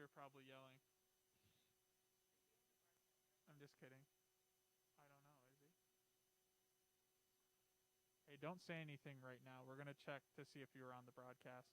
You're probably yelling. I'm just kidding. I don't know, is he? Hey, don't say anything right now. We're gonna check to see if you were on the broadcast.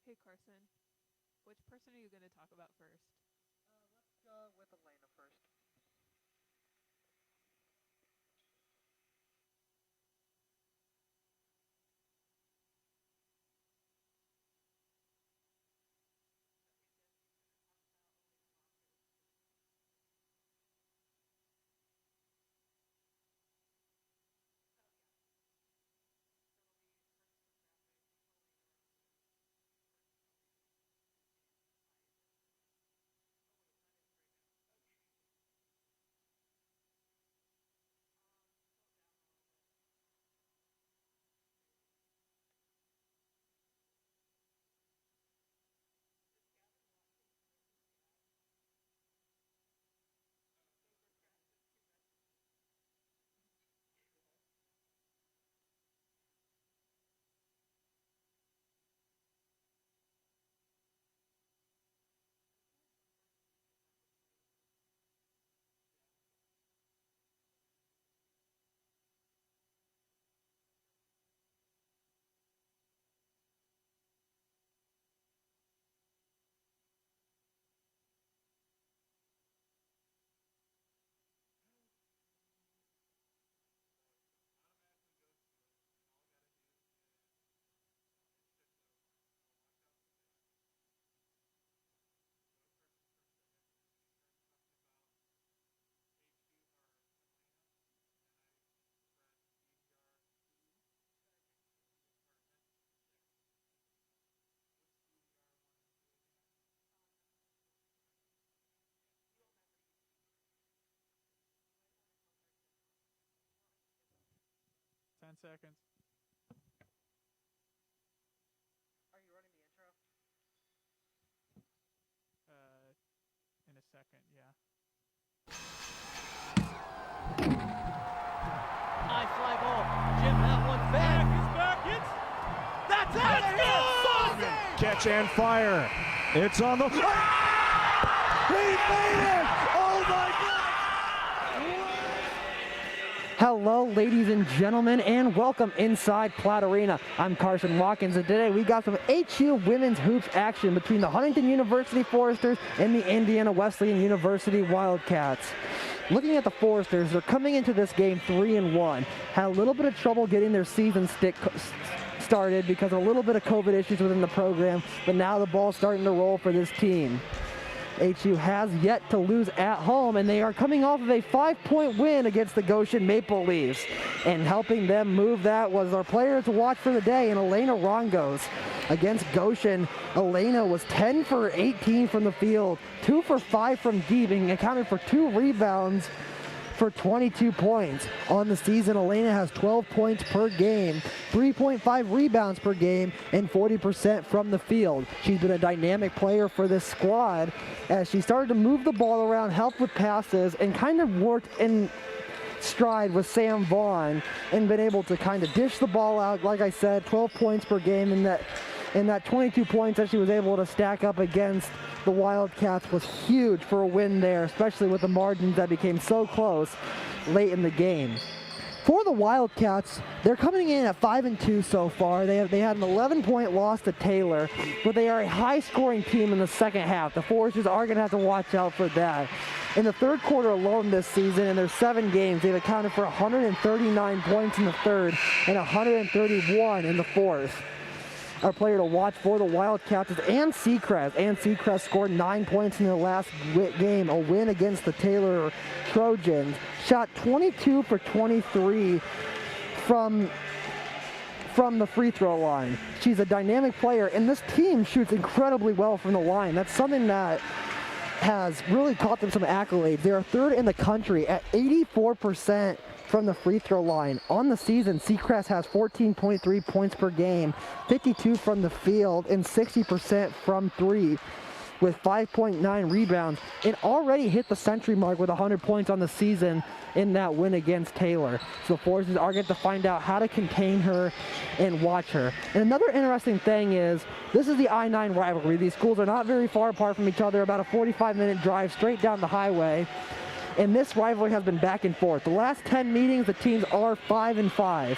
Okay, Carson, which person are you going to talk about first? Let's go with Elena first. Seconds. Are you running the intro? In a second, yeah. High fly ball. Jim, that one's back. That's out of here. Catch and fire. It's on the. He made it! Oh my God! Hello, ladies and gentlemen, and welcome inside Platt Arena. I'm Carson Watkins, and today we got some HU women's hoops action between the Huntington University Foresters and the Indiana Wesleyan University Wildcats. Looking at the Foresters, they're coming into this game 3-1. Had a little bit of trouble getting their season started because of a little bit of COVID issues within the program, but now the ball's starting to roll for this team. HU has yet to lose at home, and they are coming off of a 5-point win against the Goshen Maple Leafs. And helping them move that was our player to watch for the day, and Elena Rongos. Against Goshen, Elena was 10 for 18 from the field, 2 for 5 from deep, and accounted for 2 rebounds for 22 points. On the season, Elena has 12 points per game, 3.5 rebounds per game, and 40% from the field. She's been a dynamic player for this squad as she started to move the ball around, help with passes, and kind of worked in stride with Sam Vaughn and been able to kind of dish the ball out. Like I said, 12 points per game, and that 22 points that she was able to stack up against the Wildcats was huge for a win there, especially with the margins that became so close late in the game. For the Wildcats, they're coming in at 5-2 so far. They had an 11-point loss to Taylor, but they are a high-scoring team in the second half. The Foresters are going to have to watch out for that. In the third quarter alone this season, in their 7 games, they've accounted for 139 points in the third and 131 in the fourth. Our player to watch for the Wildcats is Ann Seacrest. Ann Seacrest scored 9 points in their last game, a win against the Taylor Trojans. Shot 22 for 23 from the free throw line. She's a dynamic player, and this team shoots incredibly well from the line. That's something that has really caught them some accolades. They are third in the country at 84% from the free throw line. On the season, Seacrest has 14.3 points per game, 52 from the field, and 60% from three, with 5.9 rebounds, and already hit the century mark with 100 points on the season in that win against Taylor. So the Foresters are going to find out how to contain her and watch her. And another interesting thing is, this is the I-9 rivalry. These schools are not very far apart from each other, about a 45-minute drive straight down the highway. And this rivalry has been back and forth. The last 10 meetings, the teams are 5-5.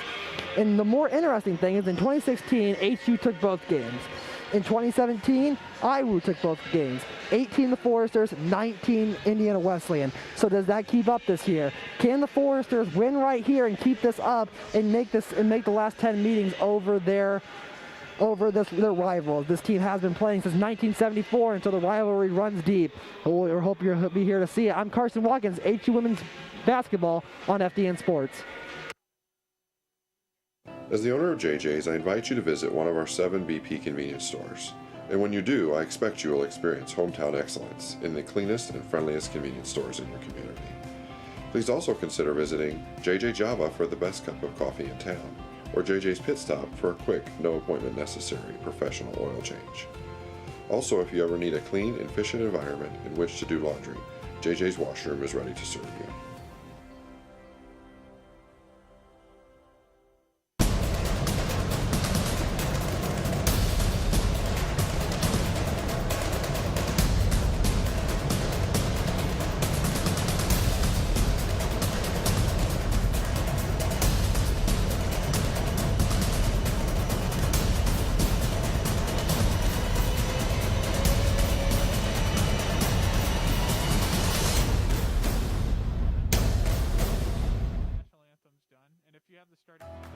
And the more interesting thing is, in 2016, HU took both games. In 2017, IWU took both games. 18 the Foresters, 19 Indiana Wesleyan. So does that keep up this year? Can the Foresters win right here and keep this up and make the last 10 meetings over their rivals? This team has been playing since 1974, and so the rivalry runs deep. We hope you'll be here to see it. I'm Carson Watkins, HU Women's Basketball on FDN Sports. As the owner of JJ's, I invite you to visit one of our 7 BP convenience stores. And when you do, I expect you will experience hometown excellence in the cleanest and friendliest convenience stores in your community. Please also consider visiting JJ Java for the best cup of coffee in town, or JJ's Pit Stop for a quick, no appointment necessary professional oil change. Also, if you ever need a clean and efficient environment in which to do laundry, JJ's Washroom is ready to serve you.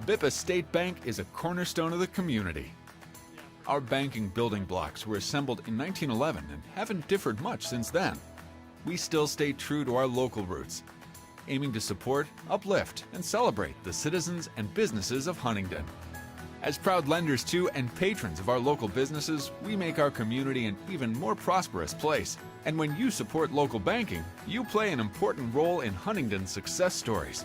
Bippa State Bank is a cornerstone of the community. Our banking building blocks were assembled in 1911 and haven't differed much since then. We still stay true to our local roots, aiming to support, uplift, and celebrate the citizens and businesses of Huntington. As proud lenders to and patrons of our local businesses, we make our community an even more prosperous place. And when you support local banking, you play an important role in Huntington's success stories.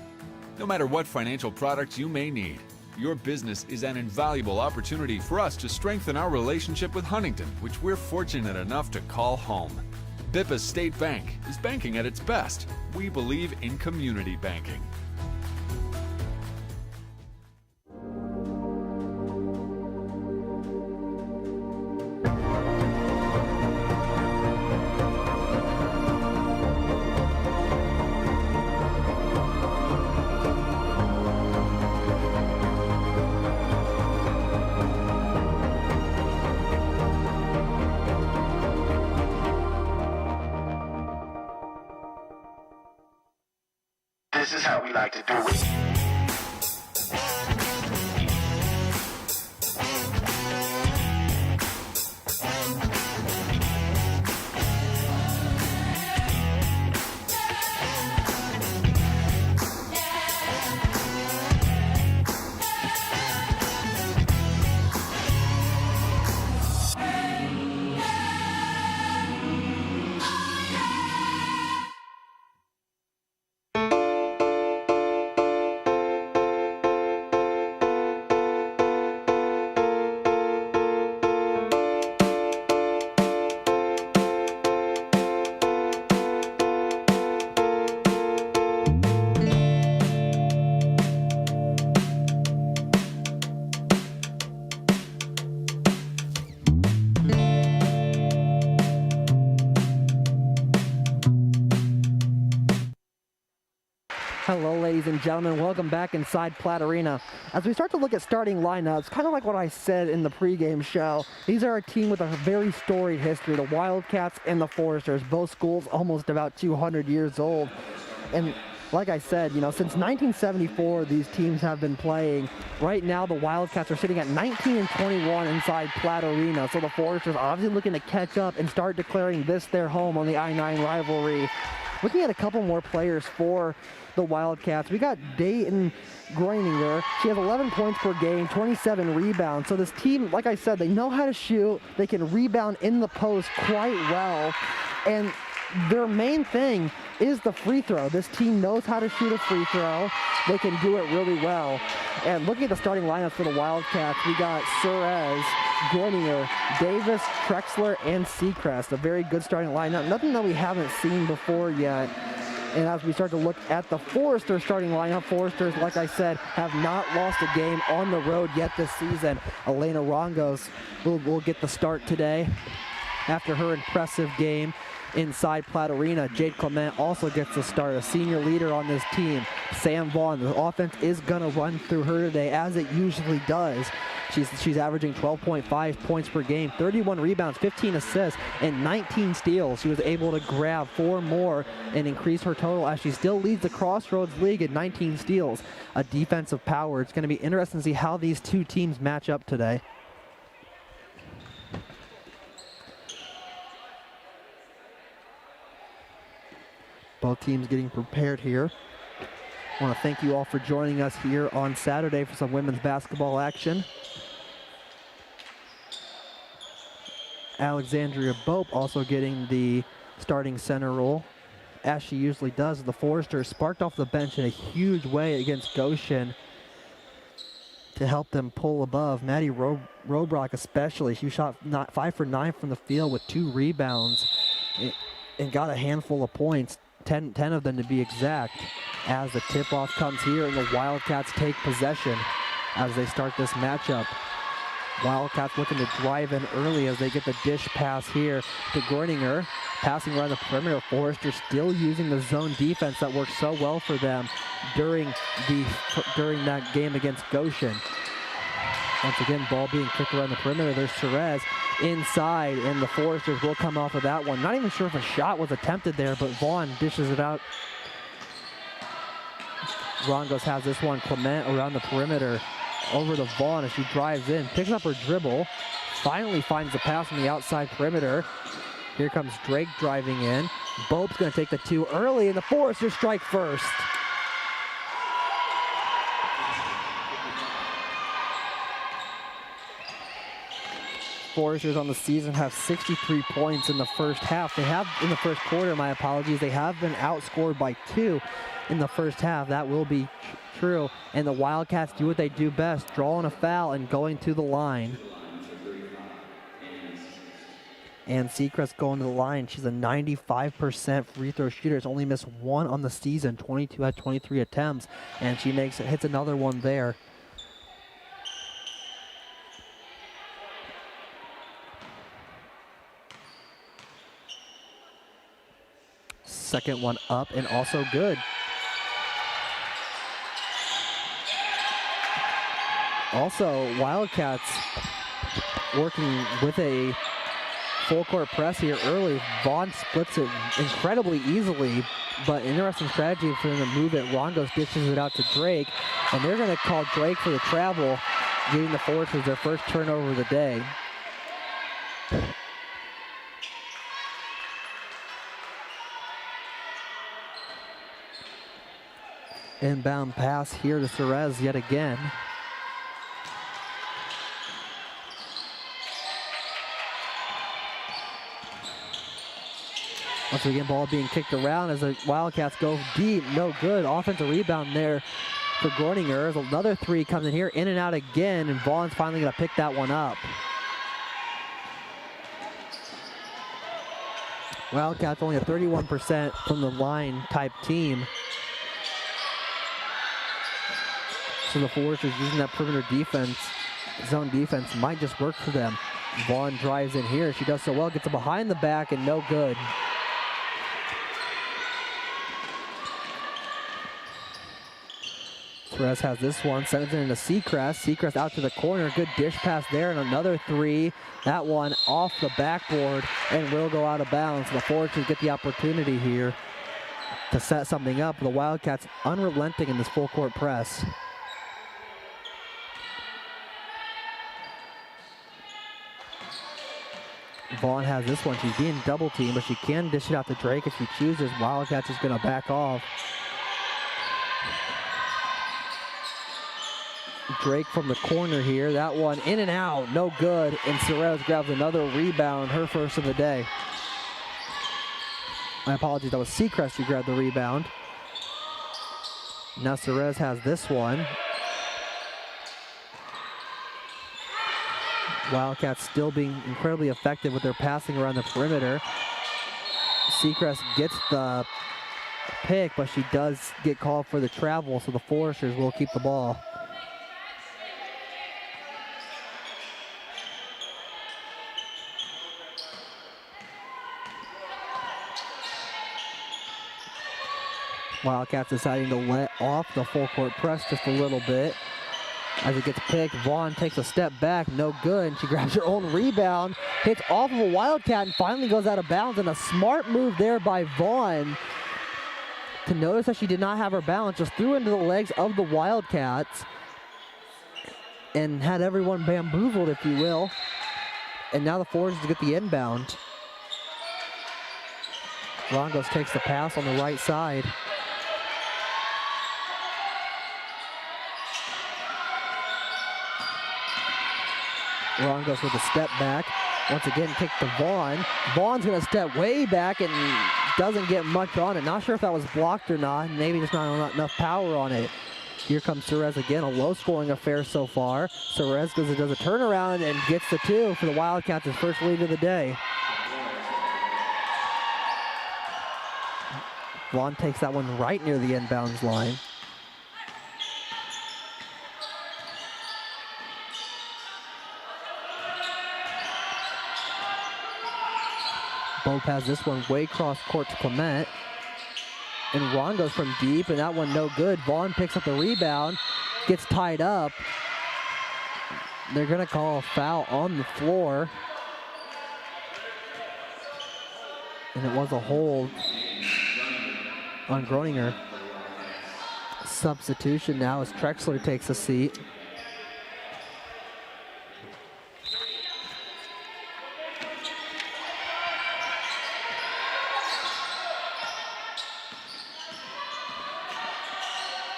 No matter what financial products you may need, your business is an invaluable opportunity for us to strengthen our relationship with Huntington, which we're fortunate enough to call home. Bippa State Bank is banking at its best. We believe in community banking. This is how we like to do it. Hello, ladies and gentlemen. Welcome back inside Platt Arena. As we start to look at starting lineups, kind of like what I said in the pregame show, these are a team with a very storied history. The Wildcats and the Foresters, both schools almost about 200 years old. And like I said, since 1974, these teams have been playing. Right now, the Wildcats are sitting at 19-21 inside Platt Arena. So the Foresters obviously looking to catch up and start declaring this their home on the I-9 rivalry. Looking at a couple more players for the Wildcats, we got Dayton Groeninger. She has 11 points per game, 27 rebounds. So this team, like I said, they know how to shoot. They can rebound in the post quite well. And their main thing is the free throw. This team knows how to shoot a free throw. They can do it really well. And looking at the starting lineup for the Wildcats, we got Suarez, Groeninger, Davis, Trexler, and Seacrest. A very good starting lineup. Nothing that we haven't seen before yet. And as we start to look at the Foresters starting lineup, Foresters, like I said, have not lost a game on the road yet this season. Elena Rongos will get the start today after her impressive game inside Platt Arena. Jade Clement also gets the start, a senior leader on this team. Sam Vaughn, the offense is going to run through her today, as it usually does. She's averaging 12.5 points per game, 31 rebounds, 15 assists, and 19 steals. She was able to grab 4 more and increase her total as she still leads the Crossroads League at 19 steals. A defensive power. It's going to be interesting to see how these two teams match up today. Both teams getting prepared here. I want to thank you all for joining us here on Saturday for some women's basketball action. Alexandria Bope also getting the starting center role, as she usually does. The Foresters sparked off the bench in a huge way against Goshen to help them pull above. Maddie Robrock especially, she shot 5 for 9 from the field with 2 rebounds and got a handful of points, 10 of them to be exact, as the tip-off comes here and the Wildcats take possession as they start this matchup. Wildcats looking to drive in early as they get the dish pass here to Groeninger. Passing around the perimeter. Forrester still using the zone defense that worked so well for them during that game against Goshen. Once again, ball being kicked around the perimeter. There's Cerez inside, and the Foresters will come off of that one. Not even sure if a shot was attempted there, but Vaughn dishes it out. Rongos has this one. Clement around the perimeter. Over to Vaughn as she drives in, picks up her dribble, finally finds the pass on the outside perimeter. Here comes Drake driving in. Bope's going to take the 2 early, and the Foresters strike first. Foresters on the season have 63 points in the first half. They have, in the first quarter, my apologies, they have been outscored by 2 in the first half. That will be true. And the Wildcats do what they do best, drawing a foul and going to the line. And Seacrest going to the line. She's a 95% free throw shooter. Has only missed 1 on the season, 22 at 23 attempts. And she hits another one there. Second one up and also good. Also, Wildcats working with a full court press here early. Vaughn splits it incredibly easily, but interesting strategy for them to move it. Rongos dishes it out to Drake, and they're going to call Drake for the travel, giving the Foresters their first turnover of the day. Inbound pass here to Cerez yet again. Once again, ball being kicked around as the Wildcats go deep. No good. Offensive rebound there for Groeninger. Another 3 comes in here, in and out again, and Vaughn's finally going to pick that one up. Wildcats only a 31% from the line type team. So the Foresters using that perimeter defense, zone defense, might just work for them. Vaughn drives in here. She does so well, gets it behind the back, and no good. Perez has this one, sends it into Seacrest. Seacrest out to the corner, good dish pass there, and another 3. That one off the backboard and will go out of bounds. The Foresters get the opportunity here to set something up. The Wildcats unrelenting in this full court press. Vaughn has this one. She's being double teamed, but she can dish it out to Drake if she chooses. Wildcats is going to back off. Drake from the corner here. That one in and out, no good. And Cerez grabs another rebound, her first of the day. My apologies, that was Seacrest who grabbed the rebound. Now Cerez has this one. Wildcats still being incredibly effective with their passing around the perimeter. Seacrest gets the pick, but she does get called for the travel, so the Foresters will keep the ball. Wildcats deciding to let off the full court press just a little bit. As it gets picked, Vaughn takes a step back, no good, and she grabs her own rebound, hits off of a Wildcat, and finally goes out of bounds, and a smart move there by Vaughn to notice that she did not have her balance, just threw into the legs of the Wildcats and had everyone bamboozled, if you will. And now the Foresters get the inbound. Rongos takes the pass on the right side. Rongos with a step back. Once again, kick to Vaughn. Vaughn's going to step way back and doesn't get much on it. Not sure if that was blocked or not. Maybe there's not enough power on it. Here comes Cerez again, a low-scoring affair so far. Cerez does a turnaround and gets the two for the Wildcats' first lead of the day. Vaughn takes that one right near the inbounds line. Bope has this one way cross court to Clement. And Ron goes from deep, and that one no good. Vaughn picks up the rebound, gets tied up. They're going to call a foul on the floor. And it was a hold on Groninger. Substitution now as Trexler takes a seat.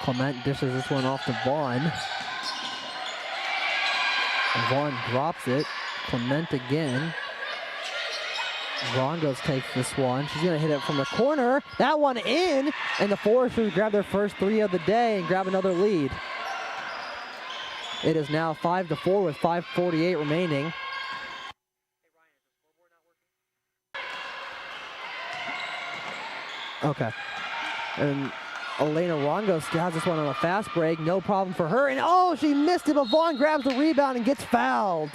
Clement dishes this one off to Vaughn. And Vaughn drops it. Clement again. Rongos takes this one. She's going to hit it from the corner. That one in. And the Foresters grab their first three of the day and grab another lead. It is now 5-4 with 5:48 remaining. Okay. And Elena Rongos has this one on a fast break. No problem for her. And oh, she missed it, but Vaughn grabs the rebound and gets fouled.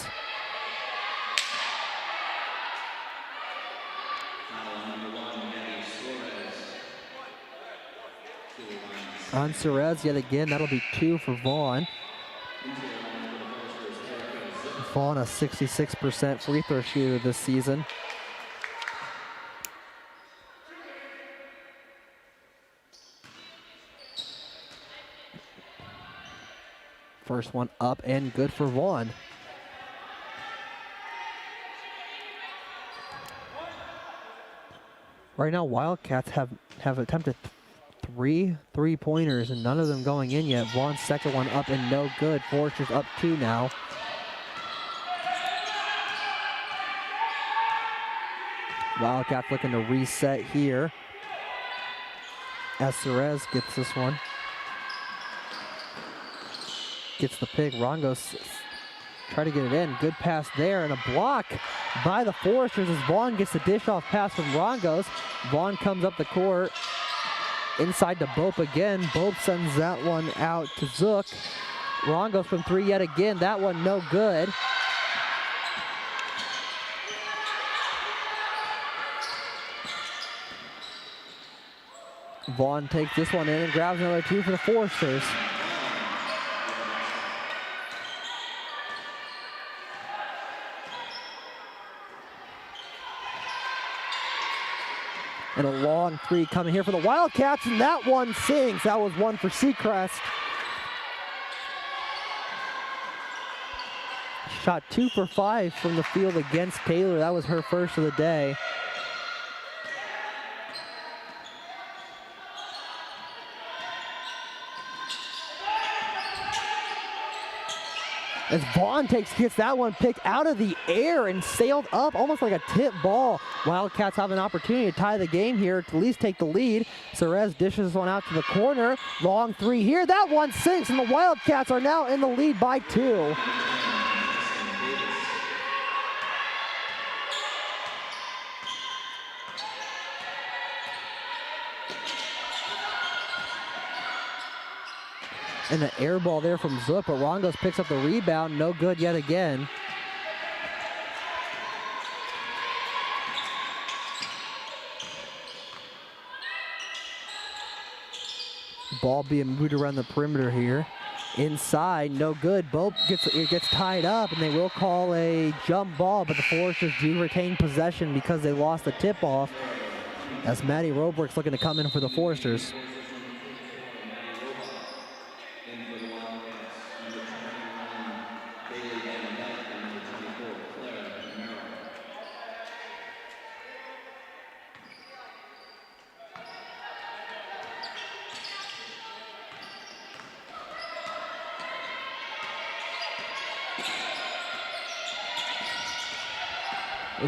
On Cerez yet again. That'll be 2 for Vaughn. Vaughn, a 66% free throw shooter this season. First one up and good for Vaughn. Right now, Wildcats have attempted three three-pointers and none of them going in yet. Vaughn's second one up and no good. Foresters up 2 now. Wildcats looking to reset here as Cerez gets this one. Gets the pick. Rongos try to get it in. Good pass there and a block by the Foresters as Vaughn gets the dish off pass from Rongos. Vaughn comes up the court inside to Bope again. Bope sends that one out to Zook. Rongos from 3 yet again. That one no good. Vaughn takes this one in and grabs another 2 for the Foresters. And a long 3 coming here for the Wildcats, and that one sinks. That was one for Seacrest. Shot 2 for 5 from the field against Taylor. That was her first of the day. As Vaughn gets that one picked out of the air and sailed up almost like a tip ball. Wildcats have an opportunity to tie the game here, to at least take the lead. Cerez dishes one out to the corner. Long 3 here. That one sinks, and the Wildcats are now in the lead by 2. And an air ball there from Zook, but Rongos picks up the rebound. No good yet again. Ball being moved around the perimeter here. inside, no good. Both gets tied up, and they will call a jump ball, but the Foresters do retain possession because they lost the tip-off, as Maddie Robrick's looking to come in for the Foresters.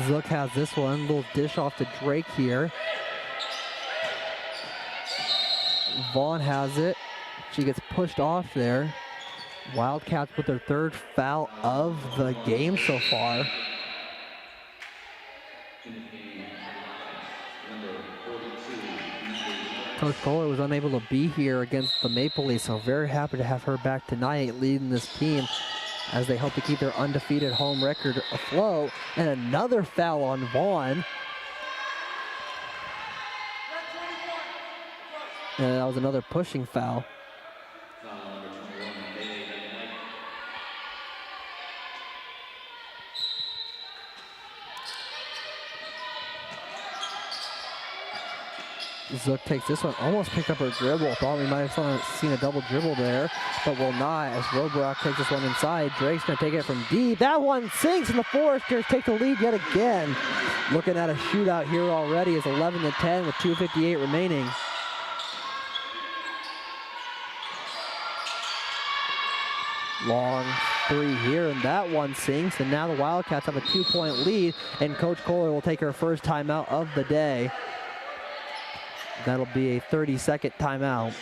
Zook has this one, little dish off to Drake here. Vaughn has it. She gets pushed off there. Wildcats with their third foul of the game so far. Coach Kohler was unable to be here against the Maple Leafs, so very happy to have her back tonight leading this team as they hope to keep their undefeated home record afloat. And another foul on Vaughn. And that was another pushing foul. Zook takes this one, almost picked up her dribble. Thought we might have seen a double dribble there, but will not, as Robrock takes this one inside. Drake's gonna take it from deep. That one sinks, and the Foresters take the lead yet again. Looking at a shootout here already. Is 11-10 with 2:58 remaining. Long three here, and that one sinks, and now the Wildcats have a 2-point lead, and Coach Kohler will take her first timeout of the day. That'll be a 30-second timeout.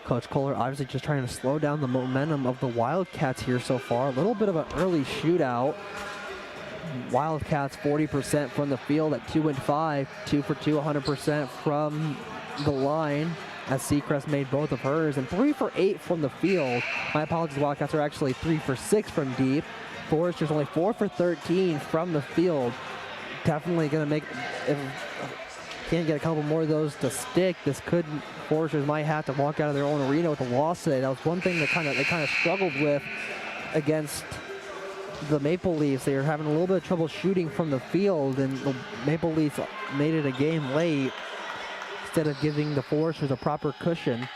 Coach Kohler obviously just trying to slow down the momentum of the Wildcats here so far. A little bit of an early shootout. Wildcats 40% from the field at 2 and 5, 2 for 2, 100% from the line, as Seacrest made both of hers, and 3 for 8 from the field. My apologies, Wildcats are actually 3 for 6 from deep. Foresters only 4 for 13 from the field. Definitely going to make, if can't get a couple more of those to stick, this could, Foresters might have to walk out of their own arena with a loss today. That was one thing that they kind of struggled with against the Maple Leafs. They were having a little bit of trouble shooting from the field, and the Maple Leafs made it a game late instead of giving the Foresters a proper cushion.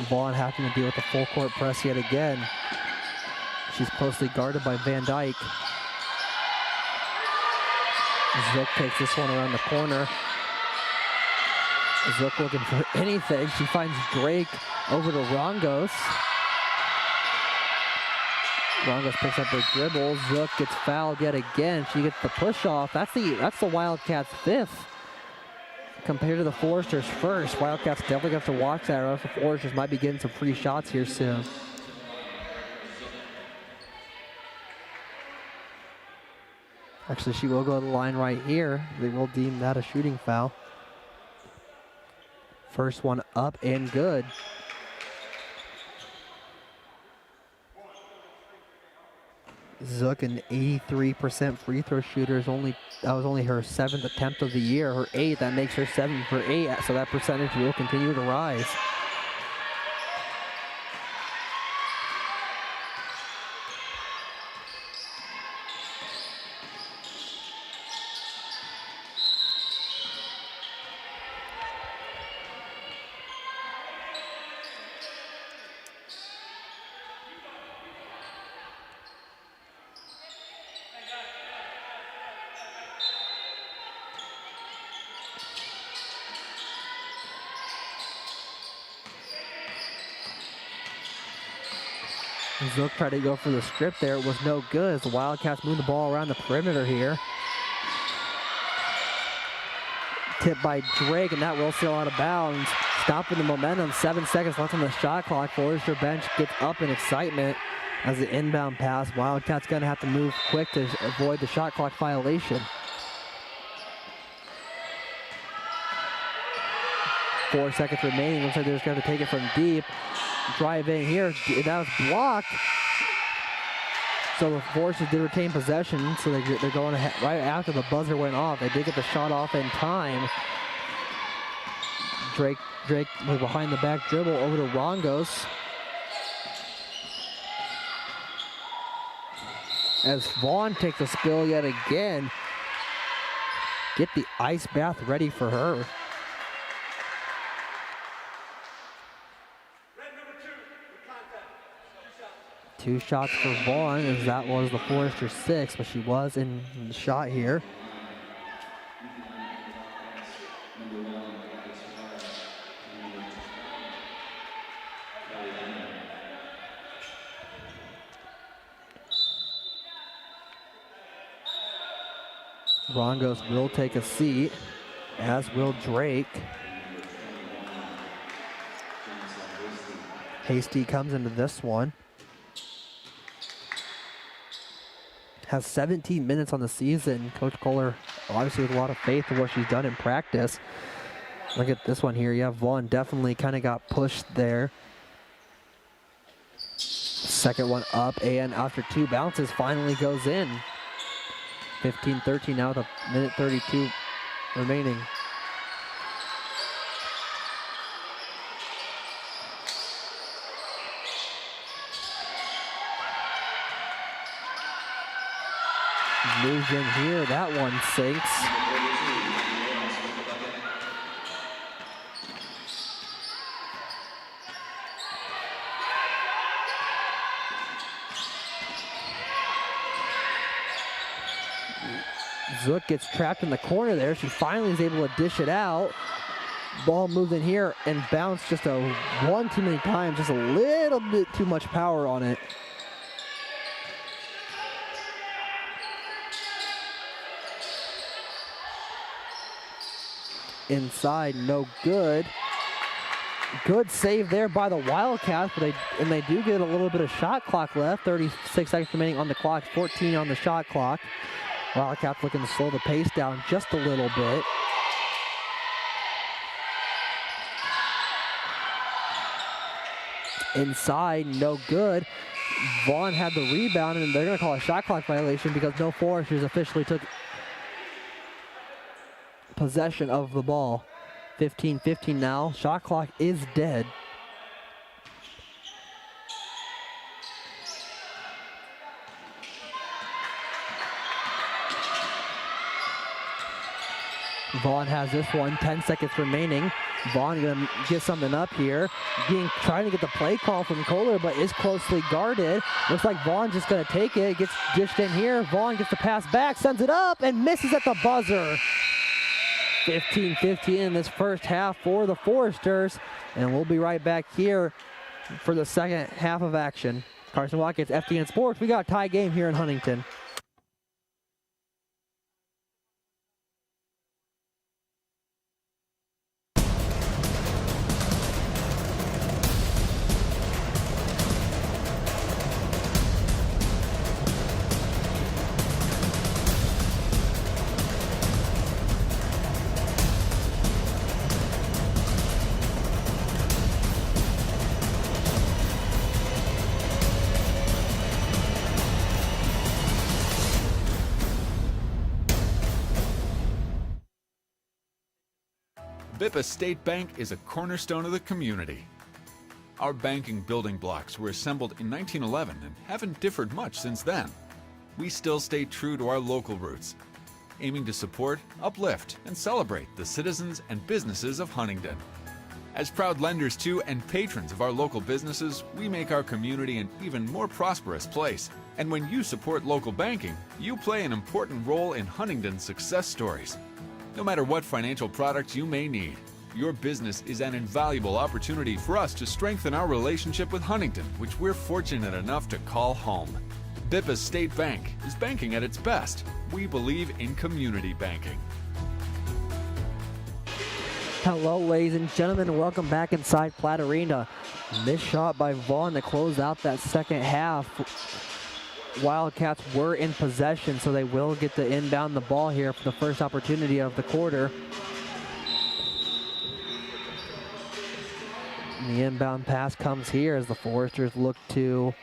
Vaughn having to deal with the full court press yet again. She's closely guarded by Van Dyke. Zook takes this one around the corner. Zook looking for anything. She finds Drake over to Rongos. Rongos picks up her dribble. Zook gets fouled yet again. She gets the push off. That's the Wildcats' 5th. Compared to the Foresters' first. Wildcats definitely have to watch that, or else the Foresters might be getting some free shots here soon. Actually, she will go to the line right here. They will deem that a shooting foul. First one up and good. Zook, an 83% free throw shooter, that was only her 7th attempt of the year. Her 8th, that makes her 7 for 8, so that percentage will continue to rise. Zook tried to go for the strip there. It was no good as the Wildcats move the ball around the perimeter here. Tipped by Drake, and that will sail out of bounds. Stopping the momentum. 7 seconds left on the shot clock. Forester bench gets up in excitement as the inbound pass. Wildcats going to have to move quick to avoid the shot clock violation. 4 seconds remaining. Looks like they're just going to take it from deep. drive in here. That was blocked. So the Foresters did retain possession, so they're going ahead right after the buzzer went off. They did get the shot off in time. Drake with behind the back dribble over to Rongos. As Vaughn takes a spill yet again. Get the ice bath ready for her. Two shots for Vaughn, as that was the Forester 6, but she was in the shot here. Rongos will take a seat, as will Drake. Hasty comes into this one. Has 17 minutes on the season. Coach Kohler, obviously with a lot of faith in what she's done in practice. Look at this one here. Yeah, Vaughn definitely kind of got pushed there. Second one up, and after two bounces, finally goes in. 15-13 now with a minute 32 remaining. Moves in here, that one sinks. Zook gets trapped in the corner there. She finally is able to dish it out. Ball moves in here and bounced just one too many times, just a little bit too much power on it. Inside, no good. Good save there by the Wildcats, but they do get a little bit of shot clock left. 36 seconds remaining on the clock, 14 on the shot clock. Wildcats looking to slow the pace down just a little bit. Inside, no good. Vaughn had the rebound, and they're going to call a shot clock violation because no Foresters officially took possession of the ball. 15-15 now. Shot clock is dead. Vaughn has this one, 10 seconds remaining. Vaughn gonna get something up here. Trying to get the play call from Kohler, but is closely guarded. Looks like Vaughn just gonna take it. Gets dished in here. Vaughn gets the pass back, sends it up, and misses at the buzzer. 15-15 in this first half for the Foresters, and we'll be right back here for the second half of action. Carson Watkins, FDN Sports. We got a tie game here in Huntington. Bippa State Bank is a cornerstone of the community. Our banking building blocks were assembled in 1911 and haven't differed much since then. We still stay true to our local roots, aiming to support, uplift, and celebrate the citizens and businesses of Huntington. As proud lenders to and patrons of our local businesses, we make our community an even more prosperous place. And when you support local banking, you play an important role in Huntington's success stories. No matter what financial products you may need, your business is an invaluable opportunity for us to strengthen our relationship with Huntington, which we're fortunate enough to call home. Bippa State Bank is banking at its best. We believe in community banking. Hello, ladies and gentlemen, and welcome back inside Platte Arena. Missed shot by Vaughn to close out that second half. Wildcats were in possession, so they will get to inbound the ball here for the first opportunity of the quarter. And the inbound pass comes here as the Foresters look to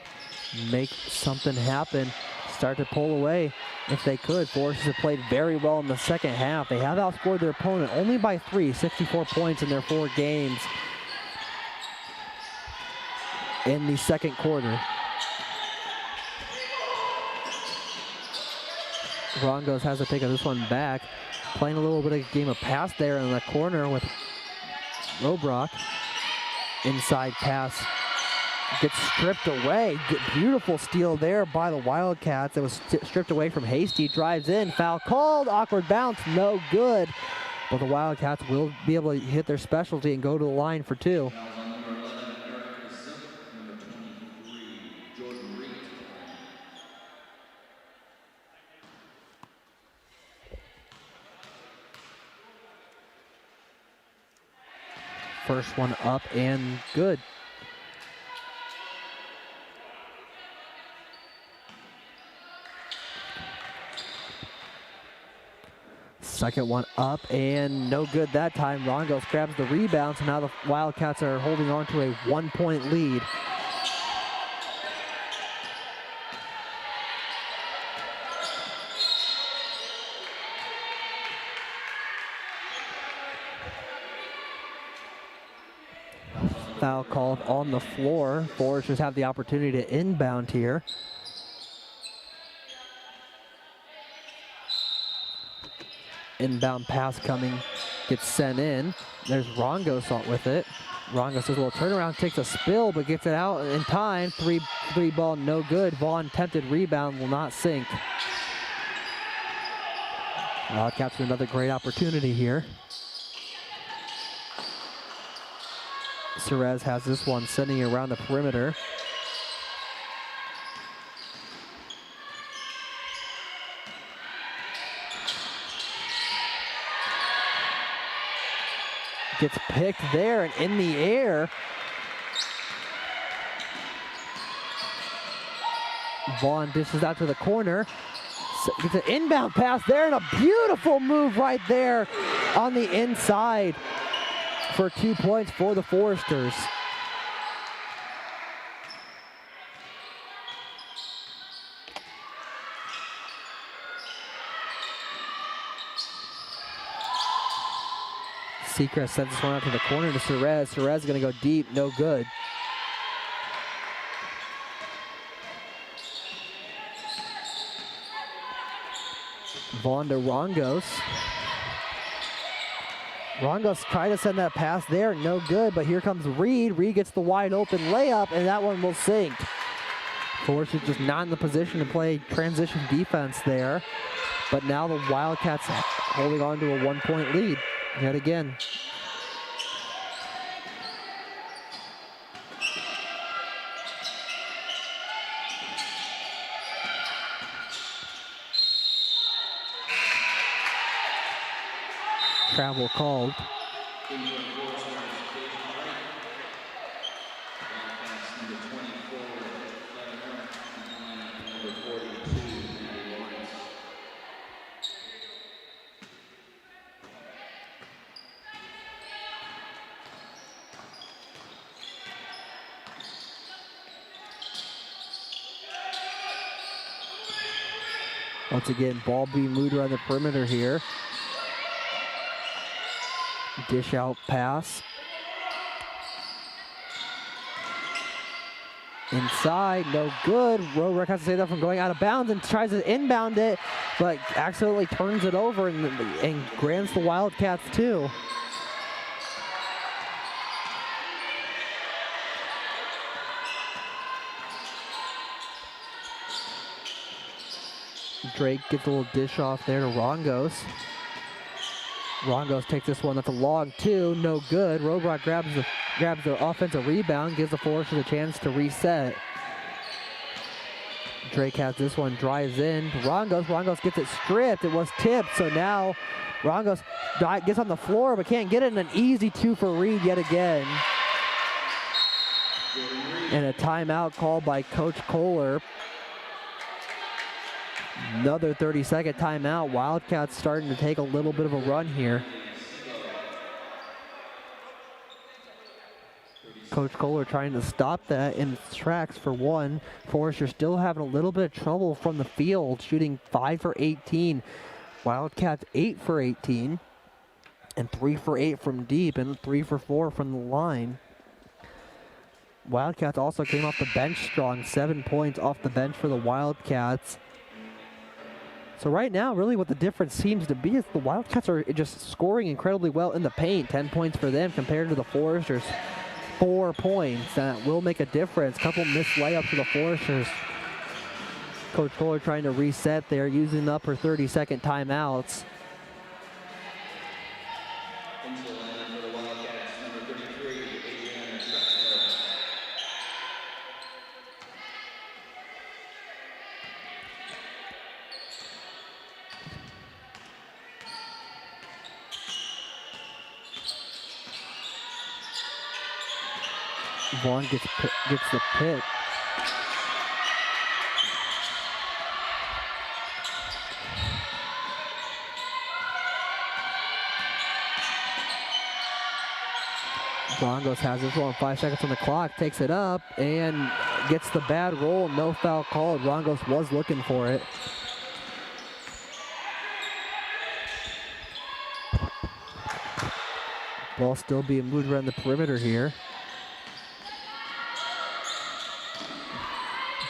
make something happen, start to pull away if they could. Foresters have played very well in the second half. They have outscored their opponent only by 3, 64 points in their 4 games in the second quarter. Rongos has to take this one back. Playing a little bit of a game of pass there in the corner with Robrock. Inside pass gets stripped away. Beautiful steal there by the Wildcats. It was stripped away from Hasty. Drives in. Foul called. Awkward bounce. No good. But the Wildcats will be able to hit their specialty and go to the line for 2. First one up and good. Second one up and no good that time. Rongos grabs the rebound, so now the Wildcats are holding on to a 1-point lead. Foul called on the floor. Foresters have the opportunity to inbound here. Inbound pass coming, gets sent in. There's Rongos out with it. Rongos does a little turnaround, takes a spill, but gets it out in time. Three ball, no good. Vaughn attempted rebound, will not sink. Wildcats with another great opportunity here. Cerez has this one sending it around the perimeter. Gets picked there and in the air. Vaughn dishes out to the corner. Gets an inbound pass there and a beautiful move right there on the inside for 2 points for the Foresters. Seacrest sends this one out to the corner to Cerez. Cerez is going to go deep, no good. Vaughn to Rongos. Rongos tried to send that pass there, no good, but here comes Reed. Reed gets the wide open layup, and that one will sink. Foresters just not in the position to play transition defense there, but now the Wildcats holding on to a 1-point lead yet again. Travel called. Once again, ball being moved around the perimeter here. Dish out pass. Inside, no good. Robrick has to save that from going out of bounds and tries to inbound it, but accidentally turns it over and grants the Wildcats 2. Drake gets a little dish off there to Rongos. Rongos takes this one at the long 2, no good. Robrock grabs the offensive rebound, gives the Foresters a chance to reset. Drake has this one, drives in. Rongos. Rongos gets it stripped. It was tipped, so now Rongos gets on the floor but can't get it, and an easy 2 for Reed yet again. And a timeout called by Coach Kohler. Another 30-second timeout. Wildcats starting to take a little bit of a run here. Coach Kohler trying to stop that in its tracks for one. Forrester still having a little bit of trouble from the field, shooting 5 for 18. Wildcats 8 for 18. And 3 for 8 from deep and 3 for 4 from the line. Wildcats also came off the bench strong, 7 points off the bench for the Wildcats. So right now, really what the difference seems to be is the Wildcats are just scoring incredibly well in the paint. 10 points for them compared to the Foresters. 4 points. That will make a difference. Couple missed layups for the Foresters. Coach Kohler trying to reset there, using up her 30-second timeouts. Vaughn gets the pick. Rongos has this one, 5 seconds on the clock, takes it up and gets the bad roll. No foul called. Rongos was looking for it. Ball still being moved around the perimeter here.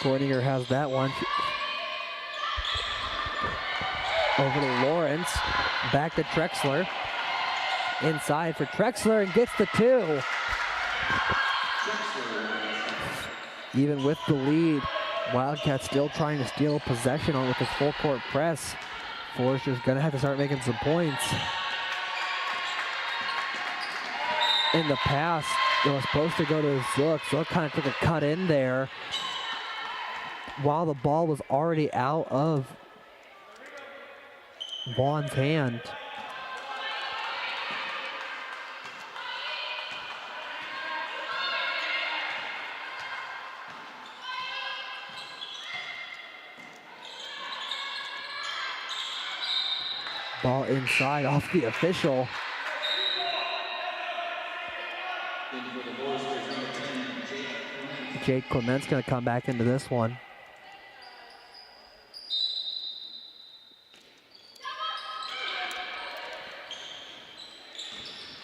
Borninger has that one. Over to Lawrence. Back to Trexler. Inside for Trexler and gets the 2. Even with the lead, Wildcats still trying to steal possession on with this full court press. Forrester's gonna have to start making some points. In the pass, it was supposed to go to Zook. Zook kind of took a cut in there while the ball was already out of Vaughn's hand. Ball inside off the official. Jake Clement's going to come back into this one.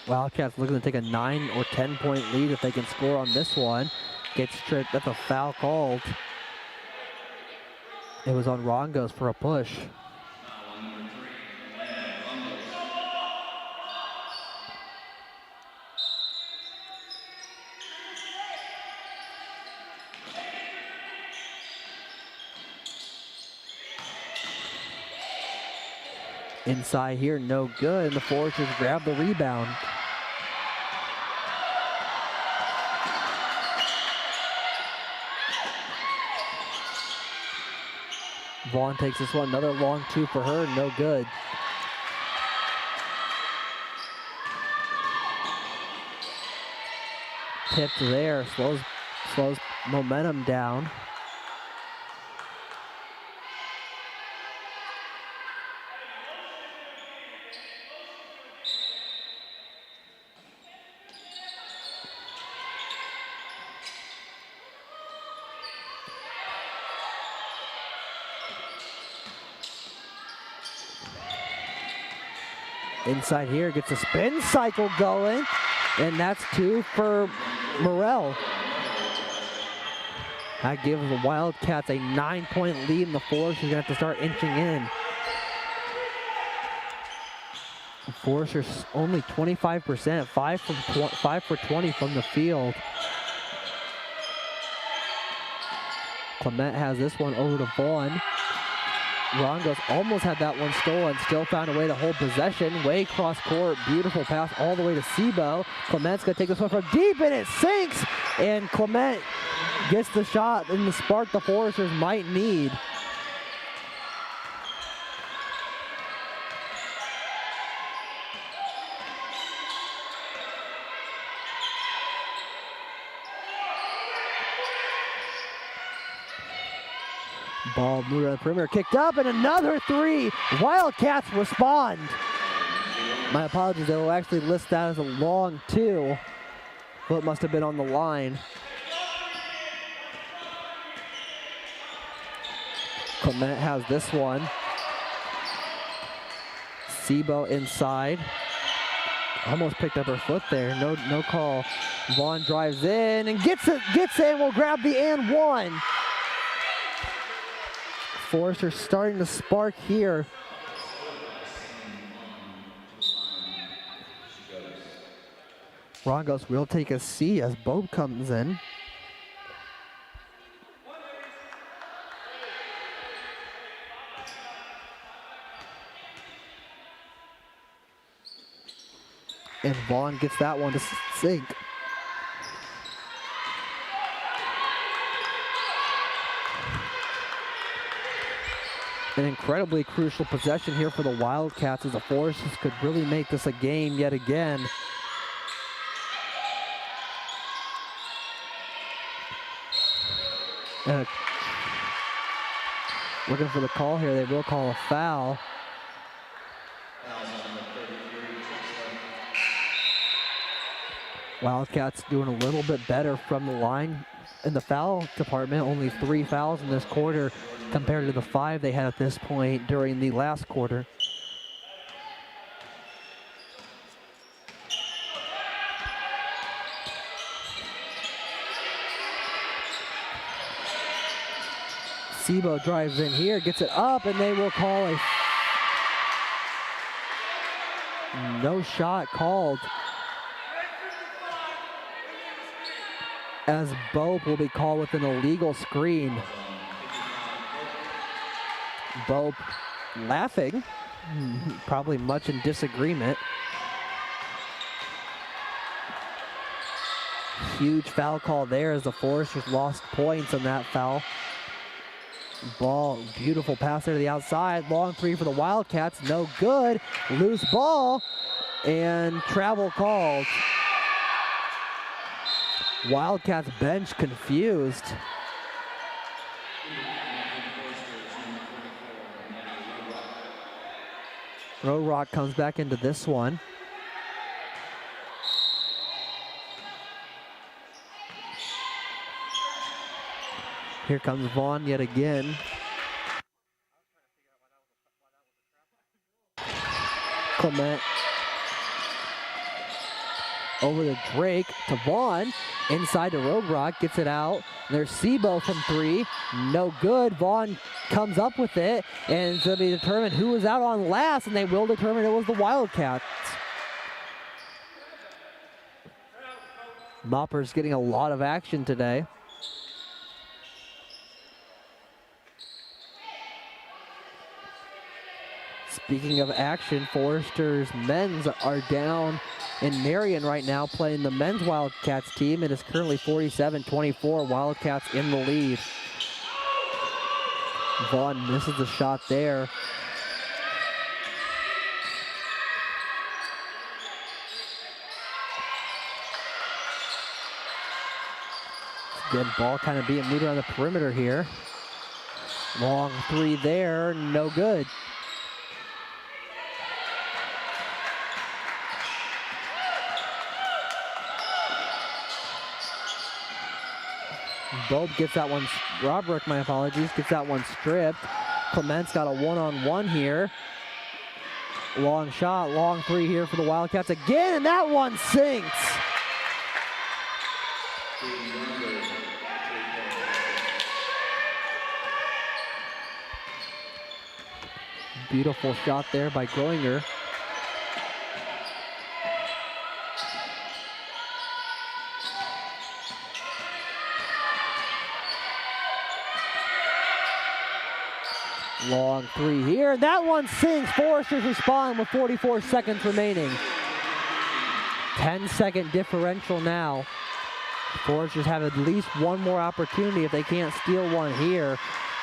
Wildcats looking to take a 9 or 10 point lead if they can score on this one. Gets tripped. That's a foul called. It was on Rongos for a push. Inside here, no good, and the Foresters grab the rebound. Vaughn takes this one, another long 2 for her, no good. Tipped there, slows momentum down. Inside here, gets a spin cycle going, and that's 2 for Morrell. That gives the Wildcats a 9 point lead in the Foresters. She's going to have to start inching in. The Foresters only 25%, 5 for 20 from the field. Clement has this one over to Vaughn. Rongos almost had that one stolen, still found a way to hold possession. Way cross court, beautiful pass all the way to Sebo. Clement's gonna take this one from deep and it sinks! And Clement gets the shot and the spark the Foresters might need. Ball moved on the perimeter, kicked up, and another 3. Wildcats respond. My apologies, they will actually list that as a long 2. Foot must have been on the line. Clement has this one. Sebo inside. Almost picked up her foot there. No call. Vaughn drives in and gets in. Will grab the and one. Forrester starting to spark here. Rongos will take a C as Bobe comes in. And Vaughn gets that one to sink. An incredibly crucial possession here for the Wildcats as the Foresters could really make this a game yet again. And looking for the call here. They will call a foul. Wildcats doing a little bit better from the line in the foul department. Only 3 fouls in this quarter compared to the 5 they had at this point during the last quarter. Sebo drives in here, gets it up, and they will call a no shot called. As Bobe will be called with an illegal screen. Bobe laughing, probably much in disagreement. Huge foul call there as the Foresters lost points on that foul. Ball, beautiful pass there to the outside. Long 3 for the Wildcats, no good. Loose ball and travel called. Wildcats bench confused. Rock comes back into this one. Here comes Vaughn yet again. Clement over to Drake to Vaughn. Inside to Rock, gets it out. There's Sebo from 3. No good. Vaughn comes up with it, and it's going to be determined who was out on last, and they will determine it was the Wildcats. Mopper's getting a lot of action today. Speaking of action, Foresters men's are down in Marion right now playing the men's Wildcats team. It is currently 47-24, Wildcats in the lead. Vaughn misses the shot there. Again, ball kind of being moved around the perimeter here. Long 3 there, no good. Bobe gets that one, Roderick, my apologies, gets that one stripped. Clement's got a one-on-one here. Long shot, long 3 here for the Wildcats again, and that one sinks. Beautiful shot there by Groinger. Long 3 here. That one sinks. Foresters respond with 44 seconds remaining. 10-second differential now. Foresters have at least one more opportunity if they can't steal one here.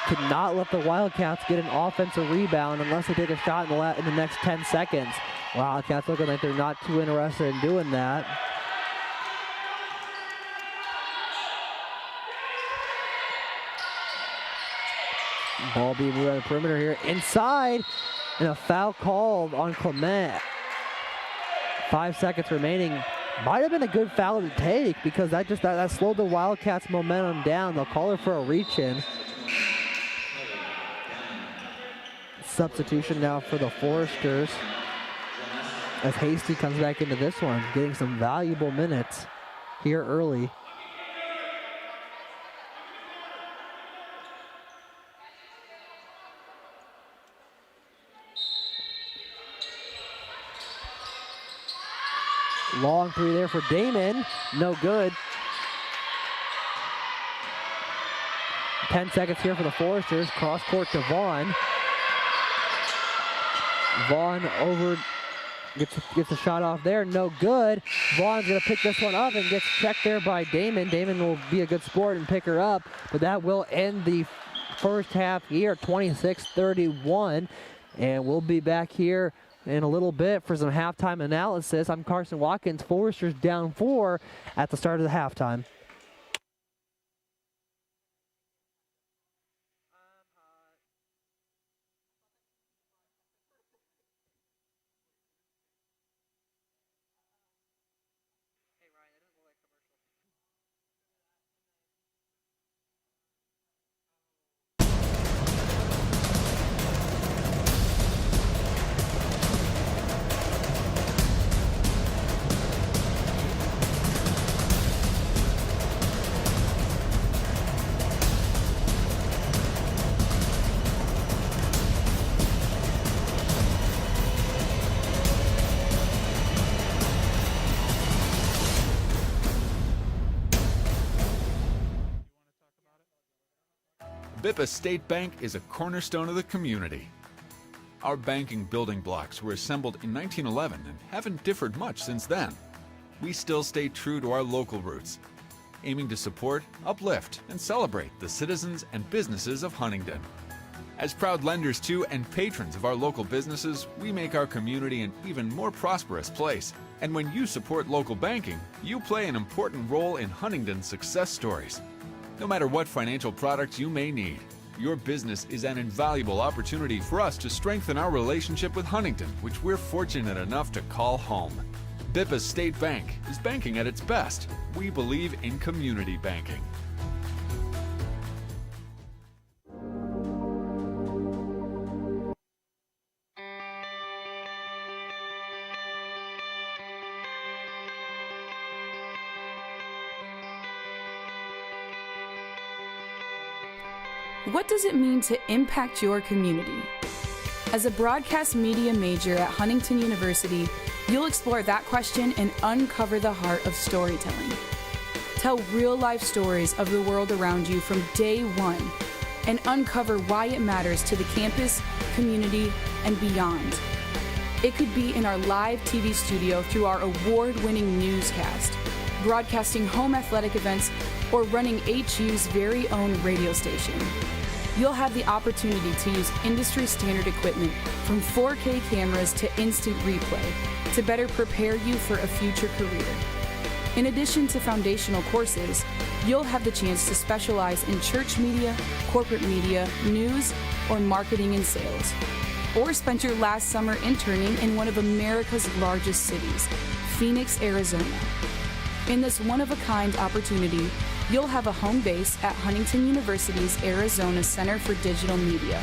Cannot let the Wildcats get an offensive rebound unless they take a shot in the next 10 seconds. Wildcats looking like they're not too interested in doing that. Ball being moved on the perimeter here. Inside, and a foul called on Clement. 5 seconds remaining. Might have been a good foul to take because that slowed the Wildcats' momentum down. They'll call her for a reach-in. Substitution now for the Foresters as Hasty comes back into this one, getting some valuable minutes here early. Long three there for Damon, no good. 10 seconds here for the Foresters, cross court to Vaughn. Vaughn over, gets a shot off there, no good. Vaughn's gonna pick this one up and gets checked there by Damon. Damon will be a good sport and pick her up, but that will end the first half here, 26-31. And we'll be back here in a little bit for some halftime analysis. I'm Carson Watkins. Foresters down 4 at the start of the halftime. Bippa State Bank is a cornerstone of the community. Our banking building blocks were assembled in 1911 and haven't differed much since then. We still stay true to our local roots, aiming to support, uplift, and celebrate the citizens and businesses of Huntington. As proud lenders to and patrons of our local businesses, we make our community an even more prosperous place. And when you support local banking, you play an important role in Huntington's success stories. No matter what financial products you may need, your business is an invaluable opportunity for us to strengthen our relationship with Huntington, which we're fortunate enough to call home. Bippa State Bank is banking at its best. We believe in community banking. What does it mean to impact your community? As a broadcast media major at Huntington University, you'll explore that question and uncover the heart of storytelling. Tell real-life stories of the world around you from day one and uncover why it matters to the campus, community, and beyond. It could be in our live TV studio through our award-winning newscast, broadcasting home athletic events, or running HU's very own radio station. You'll have the opportunity to use industry standard equipment from 4K cameras to instant replay to better prepare you for a future career. In addition to foundational courses, you'll have the chance to specialize in church media, corporate media, news, or marketing and sales. Or spend your last summer interning in one of America's largest cities, Phoenix, Arizona. In this one-of-a-kind opportunity, you'll have a home base at Huntington University's Arizona Center for Digital Media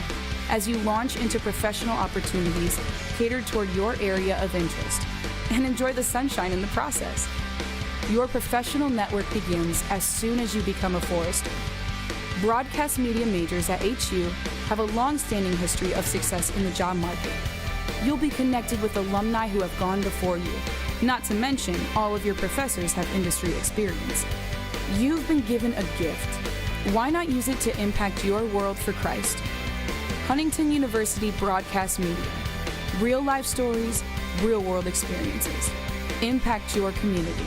as you launch into professional opportunities catered toward your area of interest and enjoy the sunshine in the process. Your professional network begins as soon as you become a Forester. Broadcast media majors at HU have a long-standing history of success in the job market. You'll be connected with alumni who have gone before you, not to mention all of your professors have industry experience. You've been given a gift. Why not use it to impact your world for Christ? Huntington University Broadcast Media. Real life stories, real world experiences. Impact your community.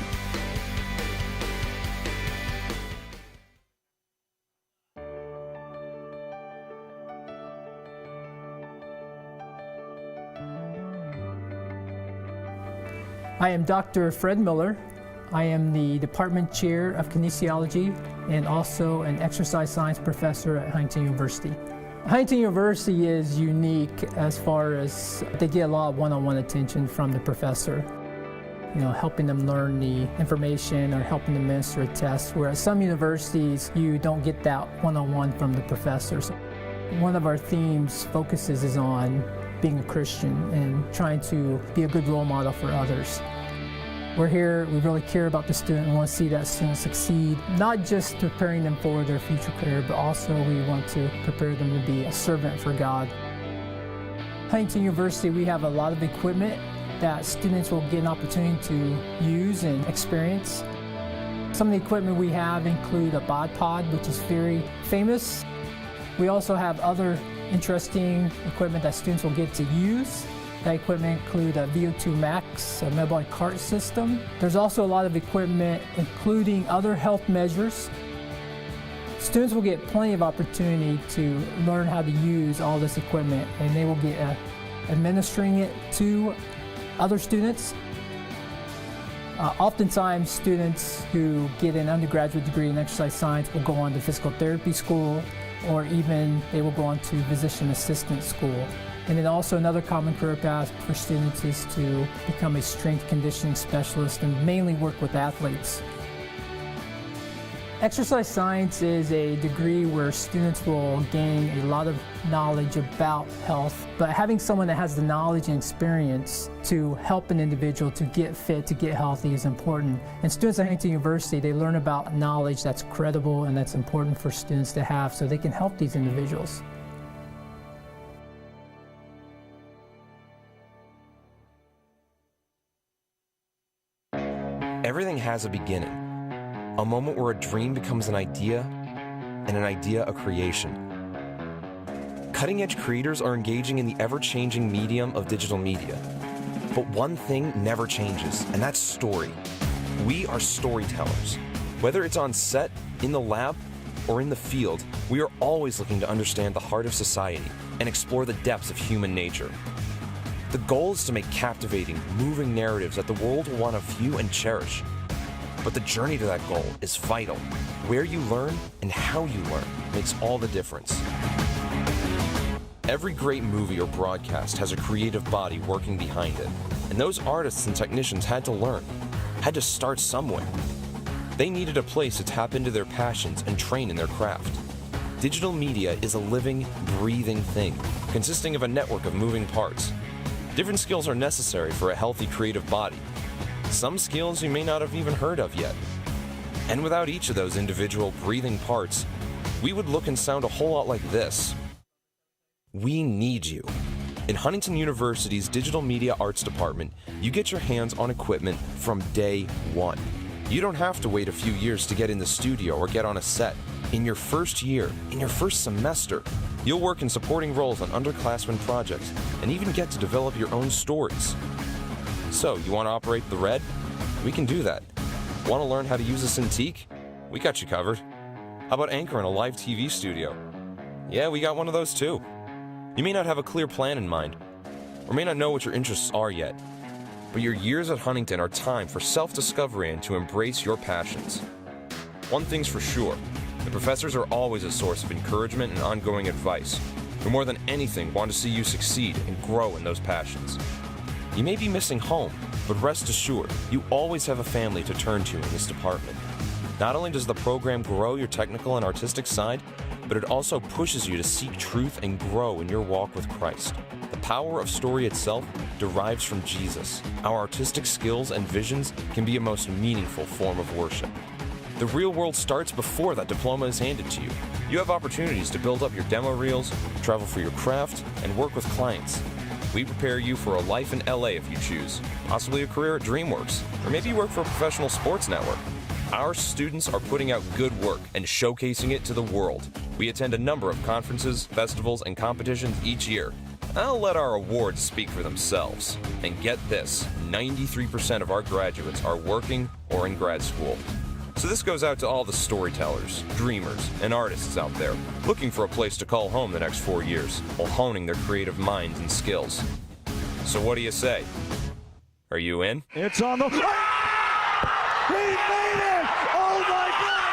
I am Dr. Fred Miller. I am the Department Chair of Kinesiology and also an exercise science professor at Huntington University. Huntington University is unique as far as they get a lot of one-on-one attention from the professor. helping them learn the information or helping them minister a test, where at some universities you don't get that one-on-one from the professors. One of our themes focuses is on being a Christian and trying to be a good role model for others. We're here, we really care about the student and want to see that student succeed, not just preparing them for their future career, but also we want to prepare them to be a servant for God. Huntington University, we have a lot of equipment that students will get an opportunity to use and experience. Some of the equipment we have include a bod pod, which is very famous. We also have other interesting equipment that students will get to use. That equipment include a VO2 max, a metabolic cart system. There's also a lot of equipment including other health measures. Students will get plenty of opportunity to learn how to use all this equipment, and they will get administering it to other students. Oftentimes students who get an undergraduate degree in exercise science will go on to physical therapy school, or even they will go on to physician assistant school. And then also another common career path for students is to become a strength conditioning specialist and mainly work with athletes. Exercise science is a degree where students will gain a lot of knowledge about health, but having someone that has the knowledge and experience to help an individual to get fit, to get healthy is important. And students at Huntington University, they learn about knowledge that's credible and that's important for students to have so they can help these individuals. Everything has a beginning, a moment where a dream becomes an idea, and an idea a creation. Cutting-edge creators are engaging in the ever-changing medium of digital media. But one thing never changes, and that's story. We are storytellers. Whether it's on set, in the lab, or in the field, we are always looking to understand the heart of society and explore the depths of human nature. The goal is to make captivating, moving narratives that the world will want to view and cherish. But the journey to that goal is vital. Where you learn and how you learn makes all the difference. Every great movie or broadcast has a creative body working behind it, and those artists and technicians had to learn, had to start somewhere. They needed a place to tap into their passions and train in their craft. Digital media is a living, breathing thing, consisting of a network of moving parts. Different skills are necessary for a healthy creative body. Some skills you may not have even heard of yet. And without each of those individual breathing parts, we would look and sound a whole lot like this. We need you. In Huntington University's Digital Media Arts Department, you get your hands on equipment from day one. You don't have to wait a few years to get in the studio or get on a set. In your first year, in your first semester, you'll work in supporting roles on underclassmen projects and even get to develop your own stories. So, you want to operate the Red? We can do that. Want to learn how to use a Cintiq? We got you covered. How about anchoring a live TV studio? Yeah, we got one of those too. You may not have a clear plan in mind, or may not know what your interests are yet, but your years at Huntington are time for self-discovery and to embrace your passions. One thing's for sure, the professors are always a source of encouragement and ongoing advice, who more than anything want to see you succeed and grow in those passions. You may be missing home, but rest assured, you always have a family to turn to in this department. Not only does the program grow your technical and artistic side, but it also pushes you to seek truth and grow in your walk with Christ. The power of story itself derives from Jesus. Our artistic skills and visions can be a most meaningful form of worship. The real world starts before that diploma is handed to you. You have opportunities to build up your demo reels, travel for your craft, and work with clients. We prepare you for a life in LA if you choose, possibly a career at DreamWorks, or maybe you work for a professional sports network. Our students are putting out good work and showcasing it to the world. We attend a number of conferences, festivals, and competitions each year. I'll let our awards speak for themselves. And get this, 93% of our graduates are working or in grad school. So this goes out to all the storytellers, dreamers, and artists out there looking for a place to call home the next 4 years while honing their creative minds and skills. So what do you say? Are you in? It's on the... Ah! He made it! Oh my God!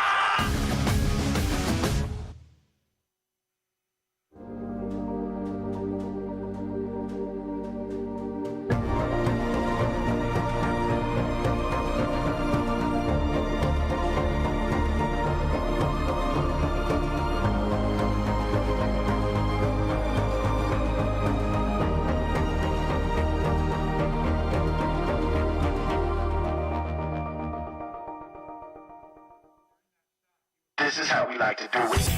This is how we like to do it.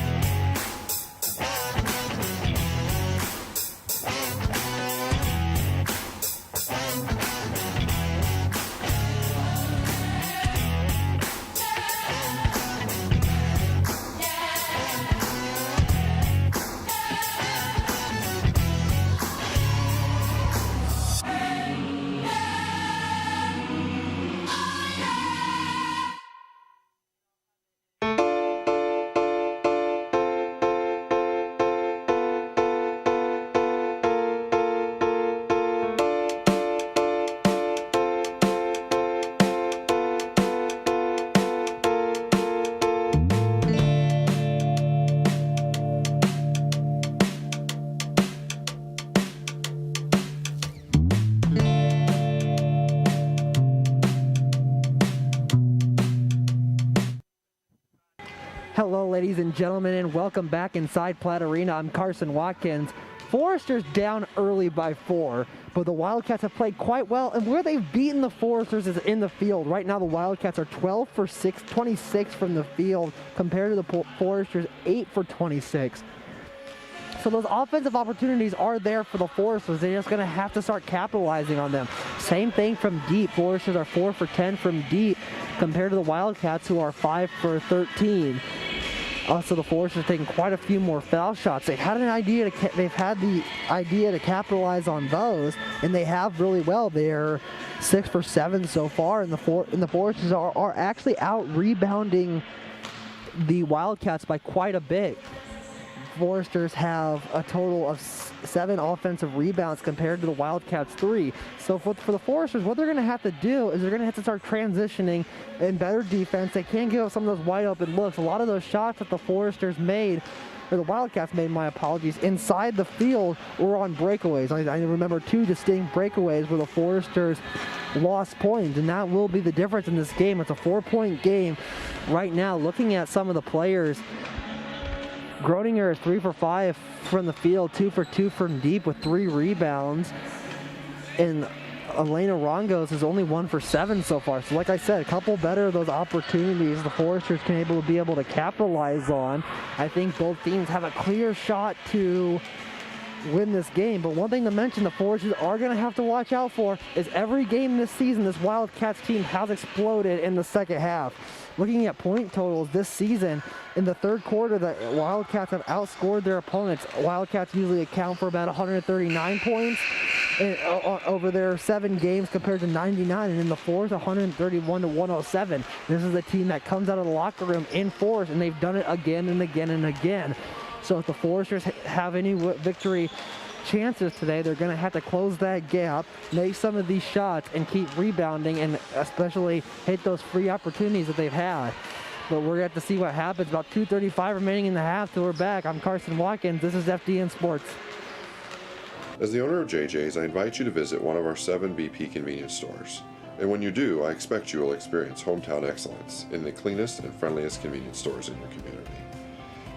Hello, ladies and gentlemen, and welcome back inside Platt Arena. I'm Carson Watkins. Foresters down early by 4, but the Wildcats have played quite well, and where they've beaten the Foresters is in the field. Right now, the Wildcats are 12 for 26 from the field, compared to the Foresters 8 for 26. So those offensive opportunities are there for the Foresters. They're just going to have to start capitalizing on them. Same thing from deep. Foresters are 4 for 10 from deep, compared to the Wildcats, who are 5 for 13. So the Foresters taking quite a few more foul shots. They've had the idea to capitalize on those, and they have really well. They're 6 for 7 so far, and the Foresters are actually out rebounding the Wildcats by quite a bit. Foresters have a total of 7 offensive rebounds compared to the Wildcats 3. So for the Foresters, what they're going to have to do is they're going to have to start transitioning in better defense. They can't give up some of those wide open looks. A lot of those shots that the Foresters made, or the Wildcats made, my apologies, inside the field were on breakaways. I remember 2 distinct breakaways where the Foresters lost points, and that will be the difference in this game. It's a 4-point game right now. Looking at some of the players, Groninger is 3 for 5 from the field, 2 for 2 from deep with 3 rebounds. And Elena Rongos is only 1 for 7 so far. So like I said, a couple better of those opportunities the Foresters can be able to capitalize on. I think both teams have a clear shot to win this game. But one thing to mention the Foresters are going to have to watch out for is every game this season, this Wildcats team has exploded in the second half. Looking at point totals this season, in the third quarter, the Wildcats have outscored their opponents. Wildcats usually account for about 139 points over their 7 games compared to 99, and in the fourth, 131 to 107. This is a team that comes out of the locker room in force, and they've done it again and again and again. So if the Foresters have any victory chances today, they're going to have to close that gap, make some of these shots, and keep rebounding, and especially hit those free opportunities that they've had. But we're going to have to see what happens. About 2:35 remaining in the half till we're back. I'm Carson Watkins. This is FDN Sports. As the owner of JJ's, I invite you to visit one of our 7 BP convenience stores. And when you do, I expect you will experience hometown excellence in the cleanest and friendliest convenience stores in your community.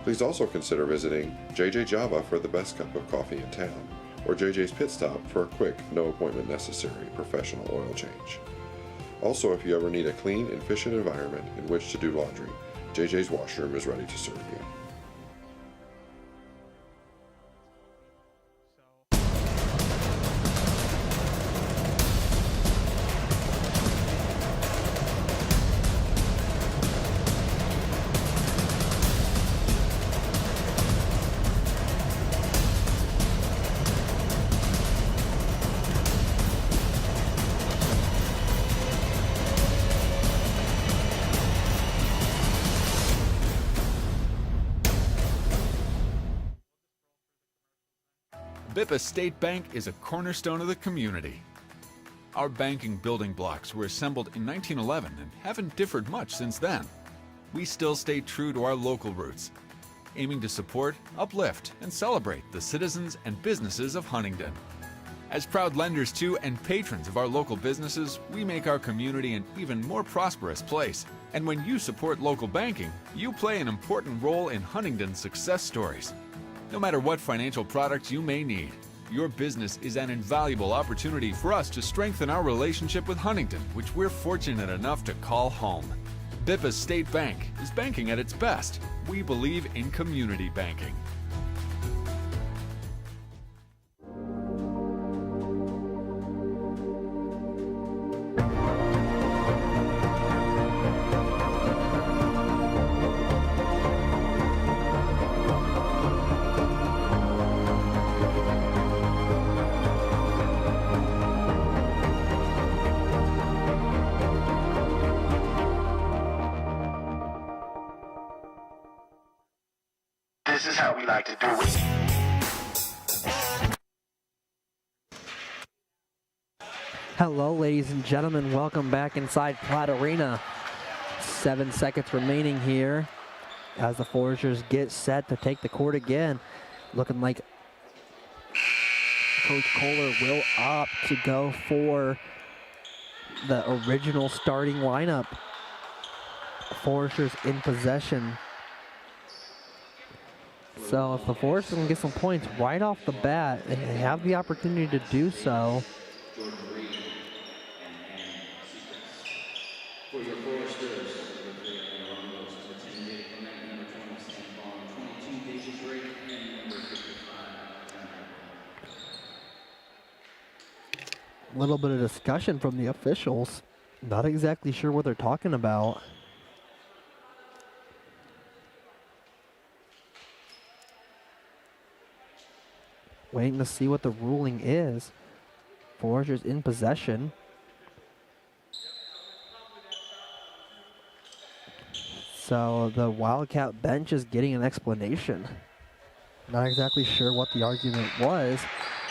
Please also consider visiting JJ Java for the best cup of coffee in town, or JJ's Pit Stop for a quick, no appointment necessary professional oil change. Also, if you ever need a clean and efficient environment in which to do laundry, JJ's Washroom is ready to serve you. Bippa State Bank is a cornerstone of the community. Our banking building blocks were assembled in 1911 and haven't differed much since then. We still stay true to our local roots, aiming to support, uplift, and celebrate the citizens and businesses of Huntington. As proud lenders to and patrons of our local businesses, we make our community an even more prosperous place. And when you support local banking, you play an important role in Huntington's success stories. No matter what financial products you may need, your business is an invaluable opportunity for us to strengthen our relationship with Huntington, which we're fortunate enough to call home. Biffa State Bank is banking at its best. We believe in community banking. This is how we like to do it. Hello, ladies and gentlemen. Welcome back inside Platt Arena. 7 seconds remaining here as the Foresters get set to take the court again. Looking like Coach Kohler will opt to go for the original starting lineup. Foresters in possession. So if the Foresters can get some points right off the bat, they have the opportunity to do so. A little bit of discussion from the officials. Not exactly sure what they're talking about. Waiting to see what the ruling is. Foresters in possession. So the Wildcat bench is getting an explanation. Not exactly sure what the argument was.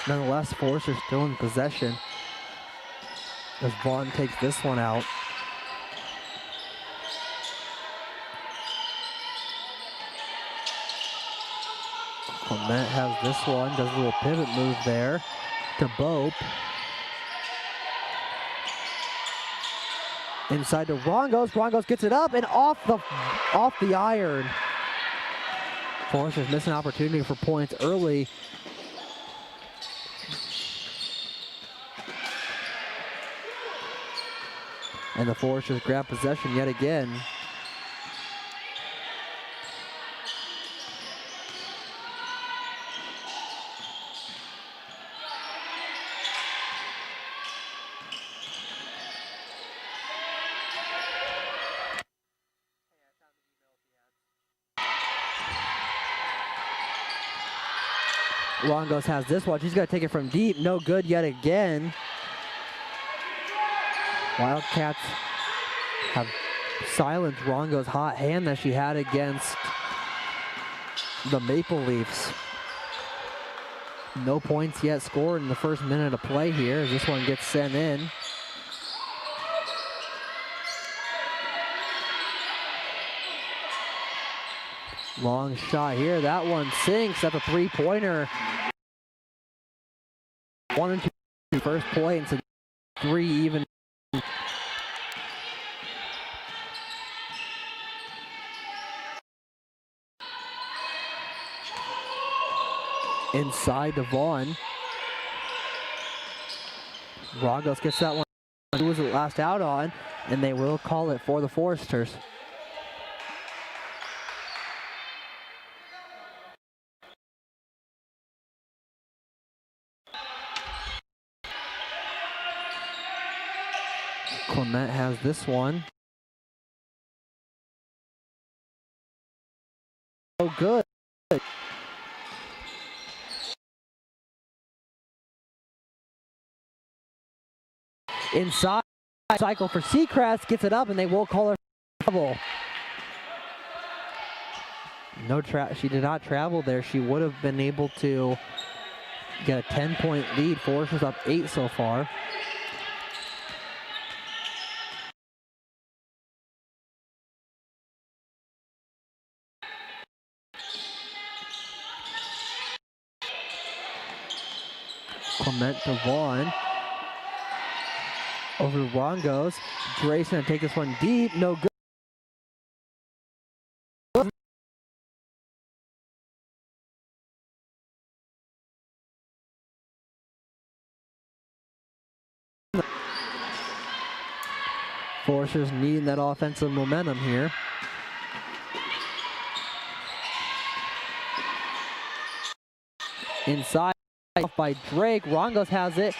Nonetheless, Foresters still in possession as Vaughn takes this one out. Clement has this one, does a little pivot move there to Bope. Inside to Rongos. Rongos gets it up and off the iron. Foresters miss an opportunity for points early. And the Foresters grab possession yet again. Rongos has this one. She's going to take it from deep. No good yet again. Wildcats have silenced Rongo's hot hand that she had against the Maple Leafs. No points yet scored in the first minute of play here as this one gets sent in. Long shot here. That one sinks. That's a three-pointer. 1 and 2 first points and 3 even. Inside to Vaughn. Rongos gets that one. Who was it last out on? And they will call it for the Foresters. Clement has this one. Oh, good. Inside, cycle for Seacrest, gets it up, and they will call her trouble. She did not travel there. She would have been able to get a 10-point lead. Foresters up 8 so far. Clement to Vaughn. Over to Rongos. Drayson to take this one deep. No good. Foresters needing that offensive momentum here. Inside by Drake. Rongos has it.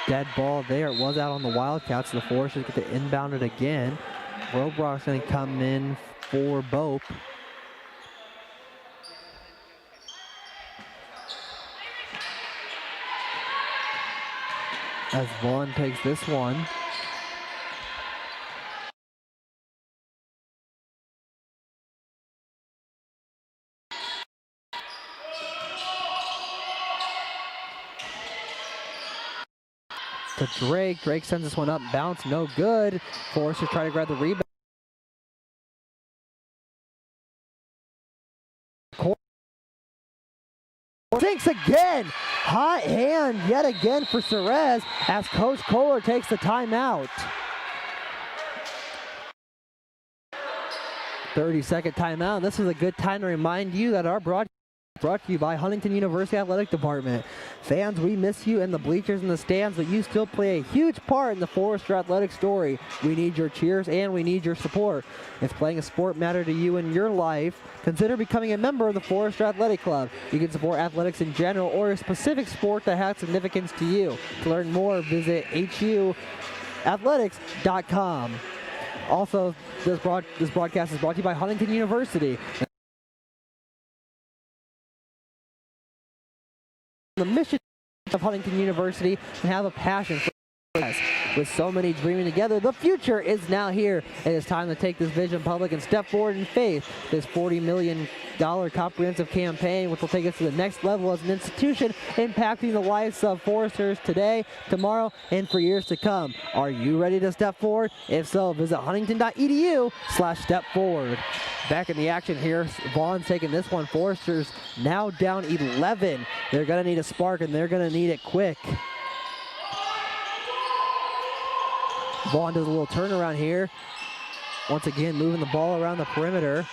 Dead ball there. It was out on the Wildcats. The Foresters get to inbound it again. Robrock's going to come in for Bope. As Vaughn takes this one. To Drake. Drake sends this one up. Bounce, no good. Foresters try to grab the rebound. Sinks again. Hot hand yet again for Cerez as Coach Kohler takes the timeout. 30-second timeout. This is a good time to remind you that our broadcast is brought to you by Huntington University Athletic Department. Fans, we miss you in the bleachers and the stands, but you still play a huge part in the Forester athletic story. We need your cheers and we need your support. If playing a sport matter to you in your life, consider becoming a member of the Forester Athletic Club. You can support athletics in general or a specific sport that has significance to you. To learn more, visit huathletics.com. Also, this broadcast is brought to you by Huntington University. The mission of Huntington University and have a passion for success. With so many dreaming together, the future is now here. It is time to take this vision public and step forward in faith. This $40 million comprehensive campaign, which will take us to the next level as an institution, impacting the lives of Foresters today, tomorrow, and for years to come. Are you ready to step forward? If so, visit huntington.edu/stepforward. Back in the action here, Vaughn's taking this one. Foresters now down 11. They're going to need a spark, and they're going to need it quick. Vaughn does a little turnaround here. Once again, moving the ball around the perimeter.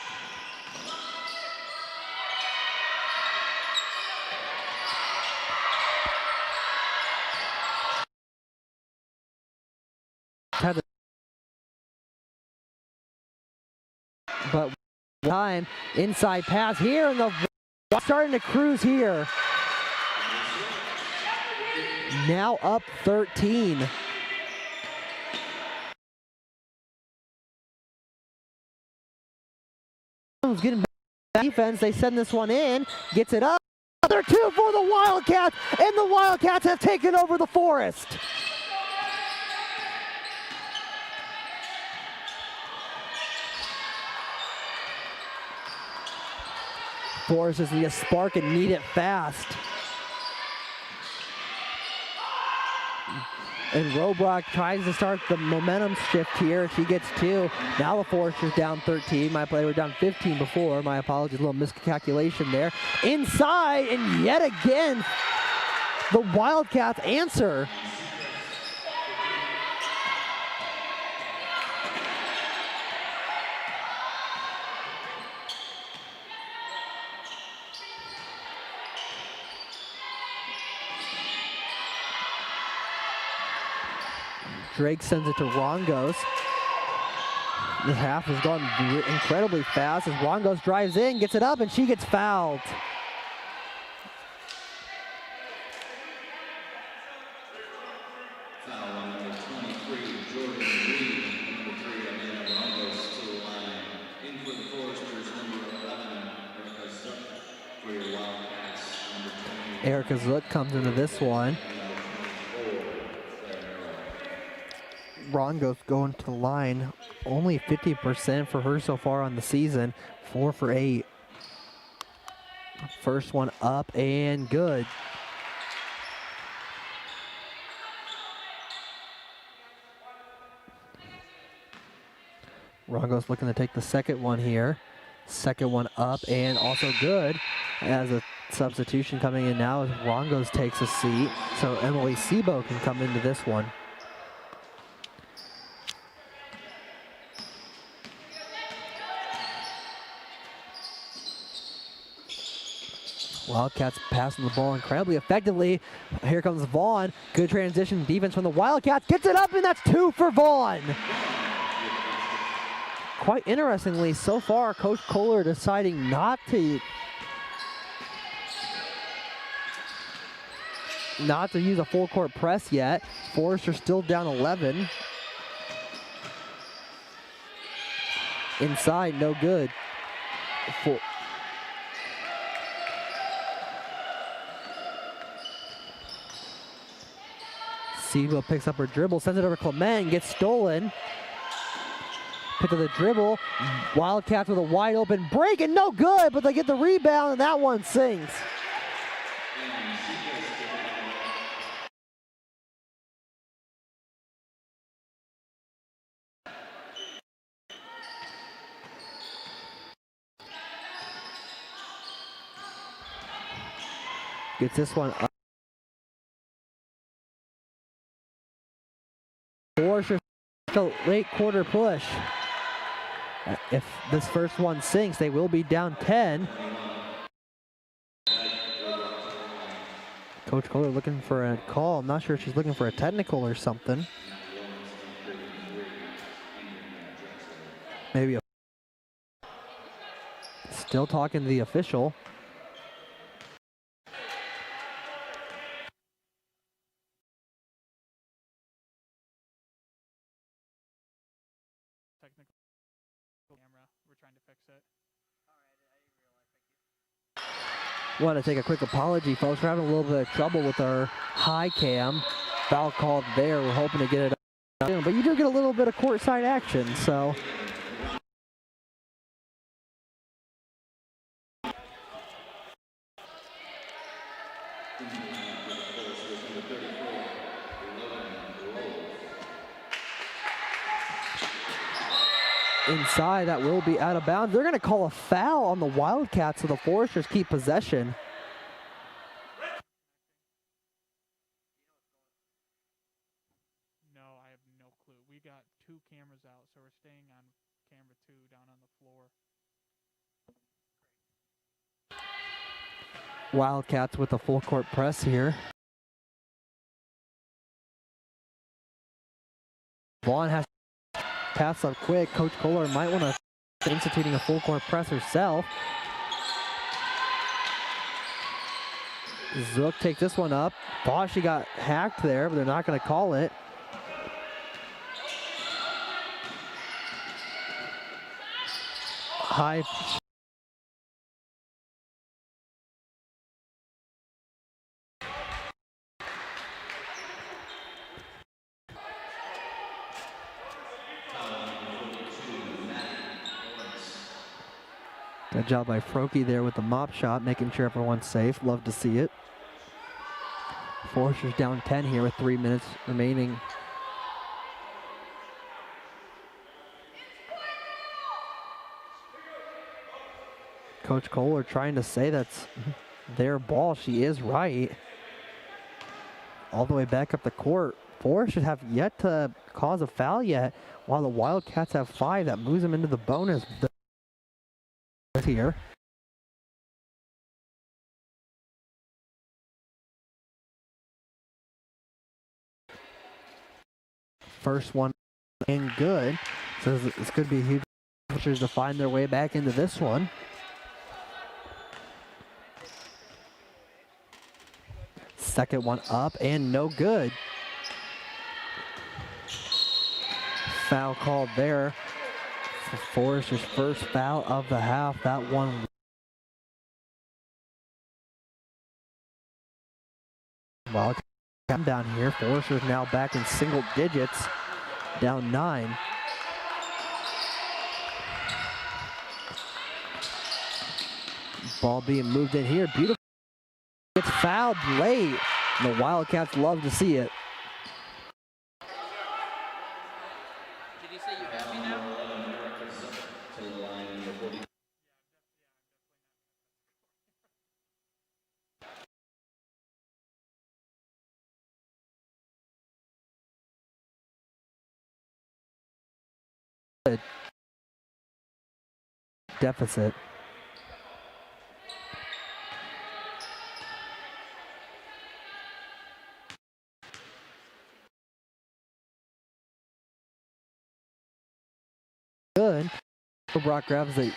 But time, inside pass here, and the starting to cruise here. Now up 13. Getting back defense, they send this one in, gets it up. Another two for the Wildcats, and the Wildcats have taken over the Forest. Forest just need a spark and need it fast. And Robrock tries to start the momentum shift here. She gets two. Now the Foresters down 13. They were down 15 before. My apologies, a little miscalculation there. Inside, and yet again, the Wildcats answer. Drake sends it to Rongos. The half has gone incredibly fast as Rongos drives in, gets it up, and she gets fouled. Erica Zook comes into this one. Rongos going to the line, only 50% for her so far on the season, 4 for 8. First one up and good. Rongos looking to take the second one here. Second one up and also good. As a substitution coming in now as Rongos takes a seat, so Emily Sebo can come into this one. Wildcats passing the ball incredibly effectively. Here comes Vaughn. Good transition defense from the Wildcats. Gets it up, and that's 2 for Vaughn. Quite interestingly, so far, Coach Kohler deciding not to use a full court press yet. Forrester still down 11. Inside, no good. Siebel picks up her dribble, sends it over Clement, and gets stolen. Pick up the dribble. Wildcats with a wide open break, and no good, but they get the rebound, and that one sinks. Gets this one up. Forrester, late quarter push. If this first one sinks, they will be down 10. Coach Kohler looking for a call. I'm not sure if she's looking for a technical or something. Maybe a... Still talking to the official. Want to take a quick apology, folks. We're having a little bit of trouble with our high cam. Foul called there. We're hoping to get it up soon, but you do get a little bit of courtside action, so. Inside, that will be out of bounds. They're going to call a foul on the Wildcats, so the Foresters keep possession. No, I have no clue. We got 2 cameras out, so we're staying on camera 2 down on the floor. Wildcats with a full court press here. Vaughn has to pass up quick. Coach Kohler might want to instituting a full court press herself. Zook takes this one up. Thought she got hacked there, but they're not going to call it. High. Good job by Frokie there with the mop shot, making sure everyone's safe. Love to see it. Foresters down 10 here with 3 minutes remaining. Coach Kohler trying to say that's their ball. She is right. All the way back up the court. Foresters have yet to cause a foul yet, while the Wildcats have 5. That moves them into the bonus here. First one and good. So this could be huge to find their way back into this one. Second one up and no good. Foul called there. For Forrester's first foul of the half. That one. Well, come down here. Forrester's now back in single digits, down 9. Ball being moved in here. Beautiful. Gets fouled late. And the Wildcats love to see it. Did you say you have me now? Deficit. good. Brock grabs the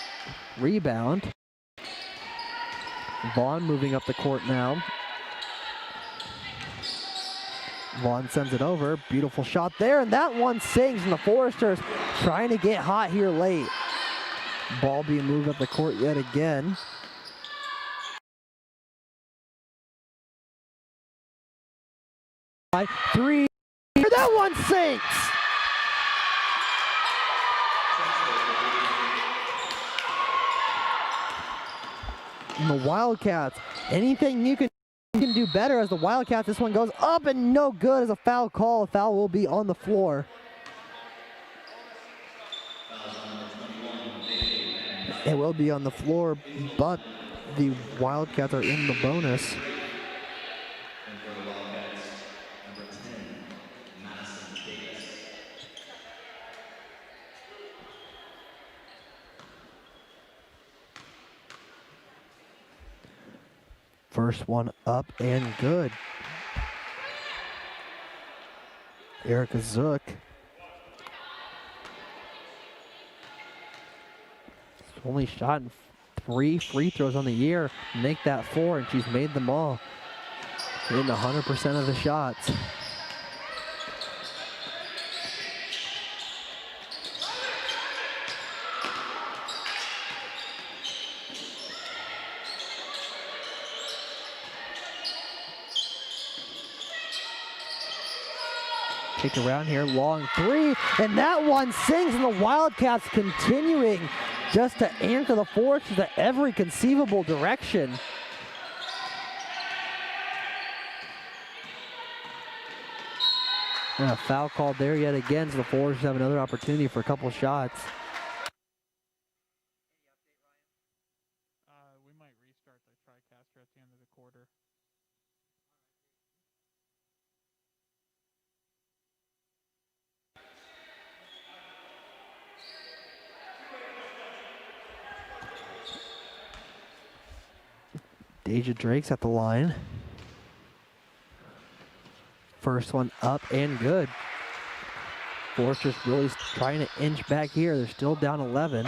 rebound. Vaughn moving up the court now. Vaughn sends it over. Beautiful shot there, and that one sinks, and the Foresters trying to get hot here late. Ball being moved up the court yet again. Three. That one sinks. And the Wildcats, anything you can do better as the Wildcats. This one goes up and no good as a foul call. A foul will be on the floor. It will be on the floor, but the Wildcats are in the bonus. First one up and good. Erica Zook. Only shot in 3 free throws on the year. Make that 4, and she's made them all. In 100% of the shots. Kick around here, long 3, and that one sings, and the Wildcats continuing just to answer the Force to every conceivable direction. And a foul called there yet again, so the Force have another opportunity for a couple shots. We might restart the TriCaster at the end of the quarter. Deja Drake's at the line. First one up and good. Force just really trying to inch back here. They're still down 11.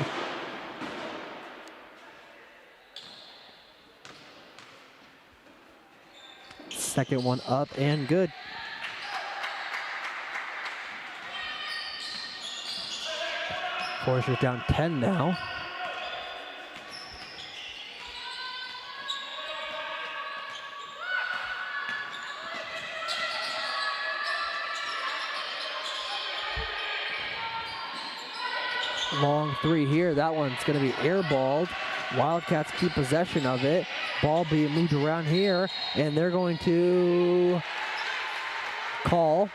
Second one up and good. Force is down 10 now. Long 3 here. That one's going to be airballed. Wildcats keep possession of it. Ball being moved around here, and they're going to call.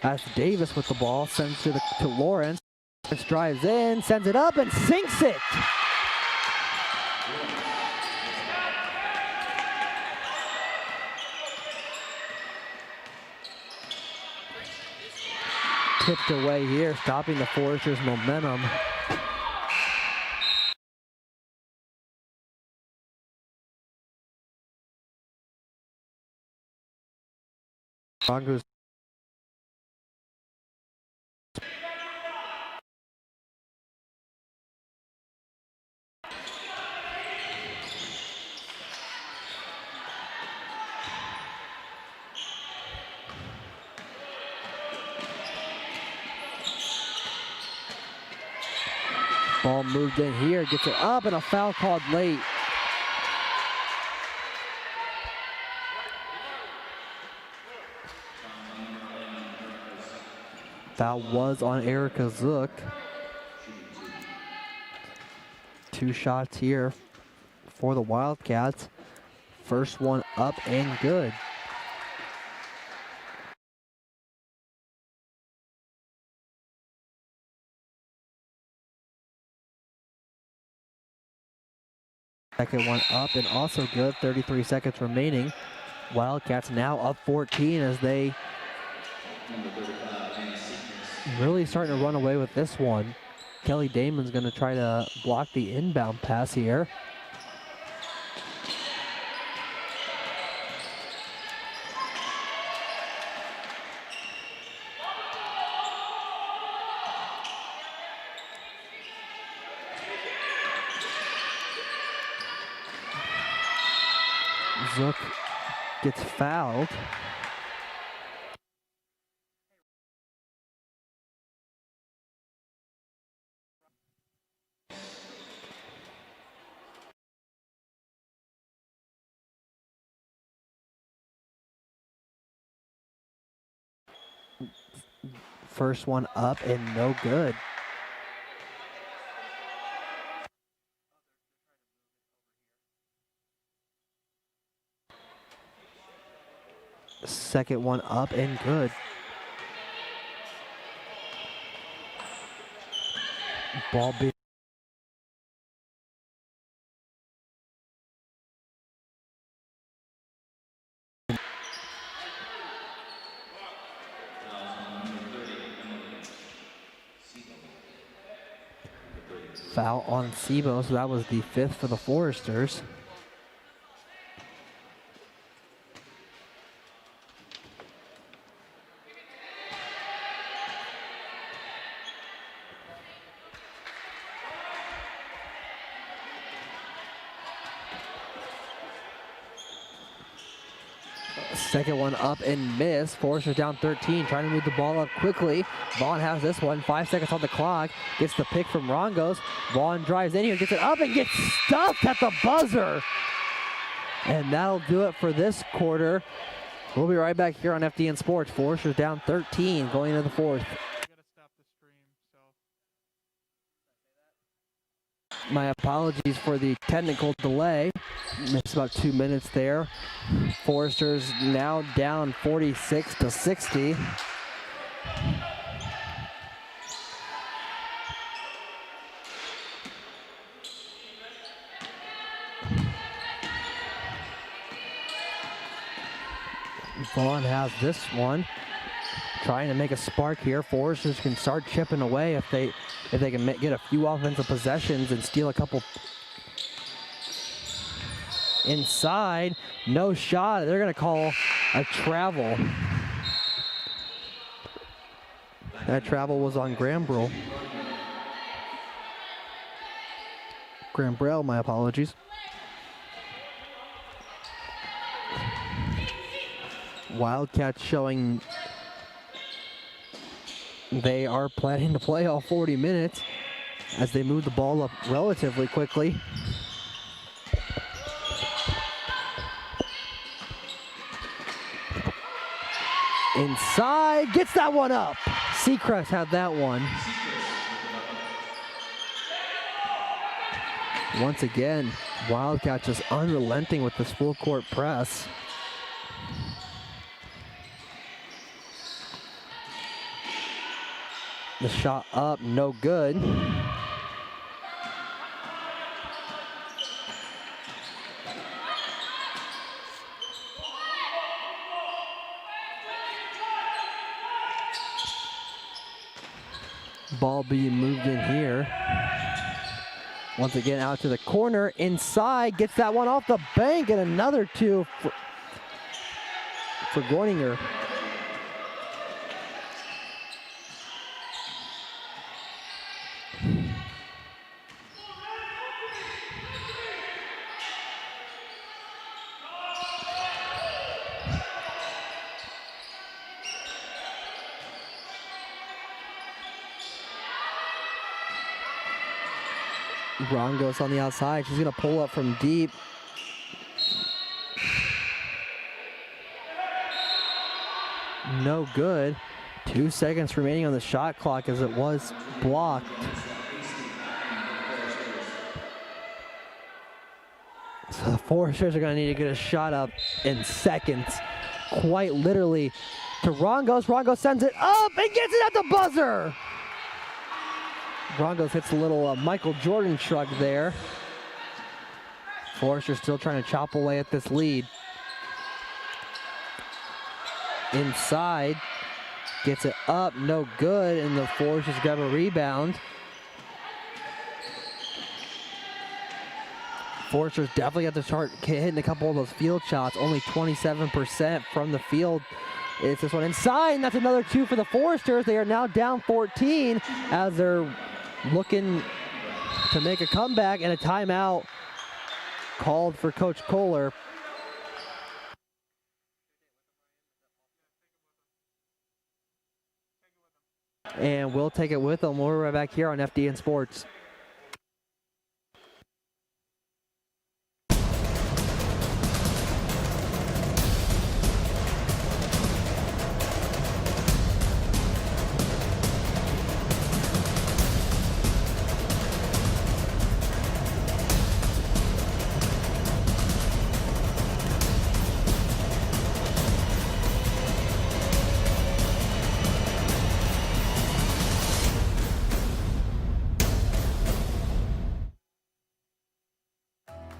That's Davis with the ball, sends to Lawrence. Lawrence drives in, sends it up, and sinks it. Tipped away here, stopping the Foresters' momentum. Broncos. Ball moved in here, gets it up, and a foul called late. Foul was on Erica Zook. 2 shots here for the Wildcats. First one up and good. Second one up and also good. 33 seconds remaining. Wildcats now up 14 as they Really starting to run away with this one. Kelly Damon's going to try to block the inbound pass here. Zook gets fouled. First one up and no good. Second one up and good. Ball being foul on Sebo, so that was the 5th for the Foresters. Second one up and missed. Foresters down 13, trying to move the ball up quickly. Vaughn has this one, 5 seconds on the clock. Gets the pick from Rongos. Vaughn drives in here, gets it up and gets stuffed at the buzzer. And that'll do it for this quarter. We'll be right back here on FDN Sports. Foresters down 13 going into the 4th. My apologies for the technical delay. Missed about 2 minutes there. Foresters now down 46-60. Vaughn has this one. Trying to make a spark here. Foresters can start chipping away if they can get a few offensive possessions and steal a couple. Inside, no shot. They're going to call a travel. That travel was on Gambrell. Gambrell, my apologies. Wildcats showing they are planning to play all 40 minutes as they move the ball up relatively quickly. Inside, gets that one up. Seacrest had that one. Once again, Wildcats just unrelenting with this full court press. The shot up, no good. Ball being moved in here. Once again out to the corner, inside, gets that one off the bank, and another two for Gorninger. Rongos on the outside. She's going to pull up from deep. No good. 2 seconds remaining on the shot clock as it was blocked. So the Foresters are going to need to get a shot up in seconds. Quite literally to Rongos. Rongos sends it up and gets it at the buzzer. Rongos hits a little Michael Jordan shrug there. Foresters still trying to chop away at this lead. Inside, Gets it up, no good, and the Foresters grab a rebound. Foresters definitely have to start hitting a couple of those field shots. Only 27% from the field. It's this one inside, and that's another 2 for the Foresters. They are now down 14 as they're looking to make a comeback, and a timeout called for Coach Kohler. And we'll take it with them. We'll be right back here on FDN Sports.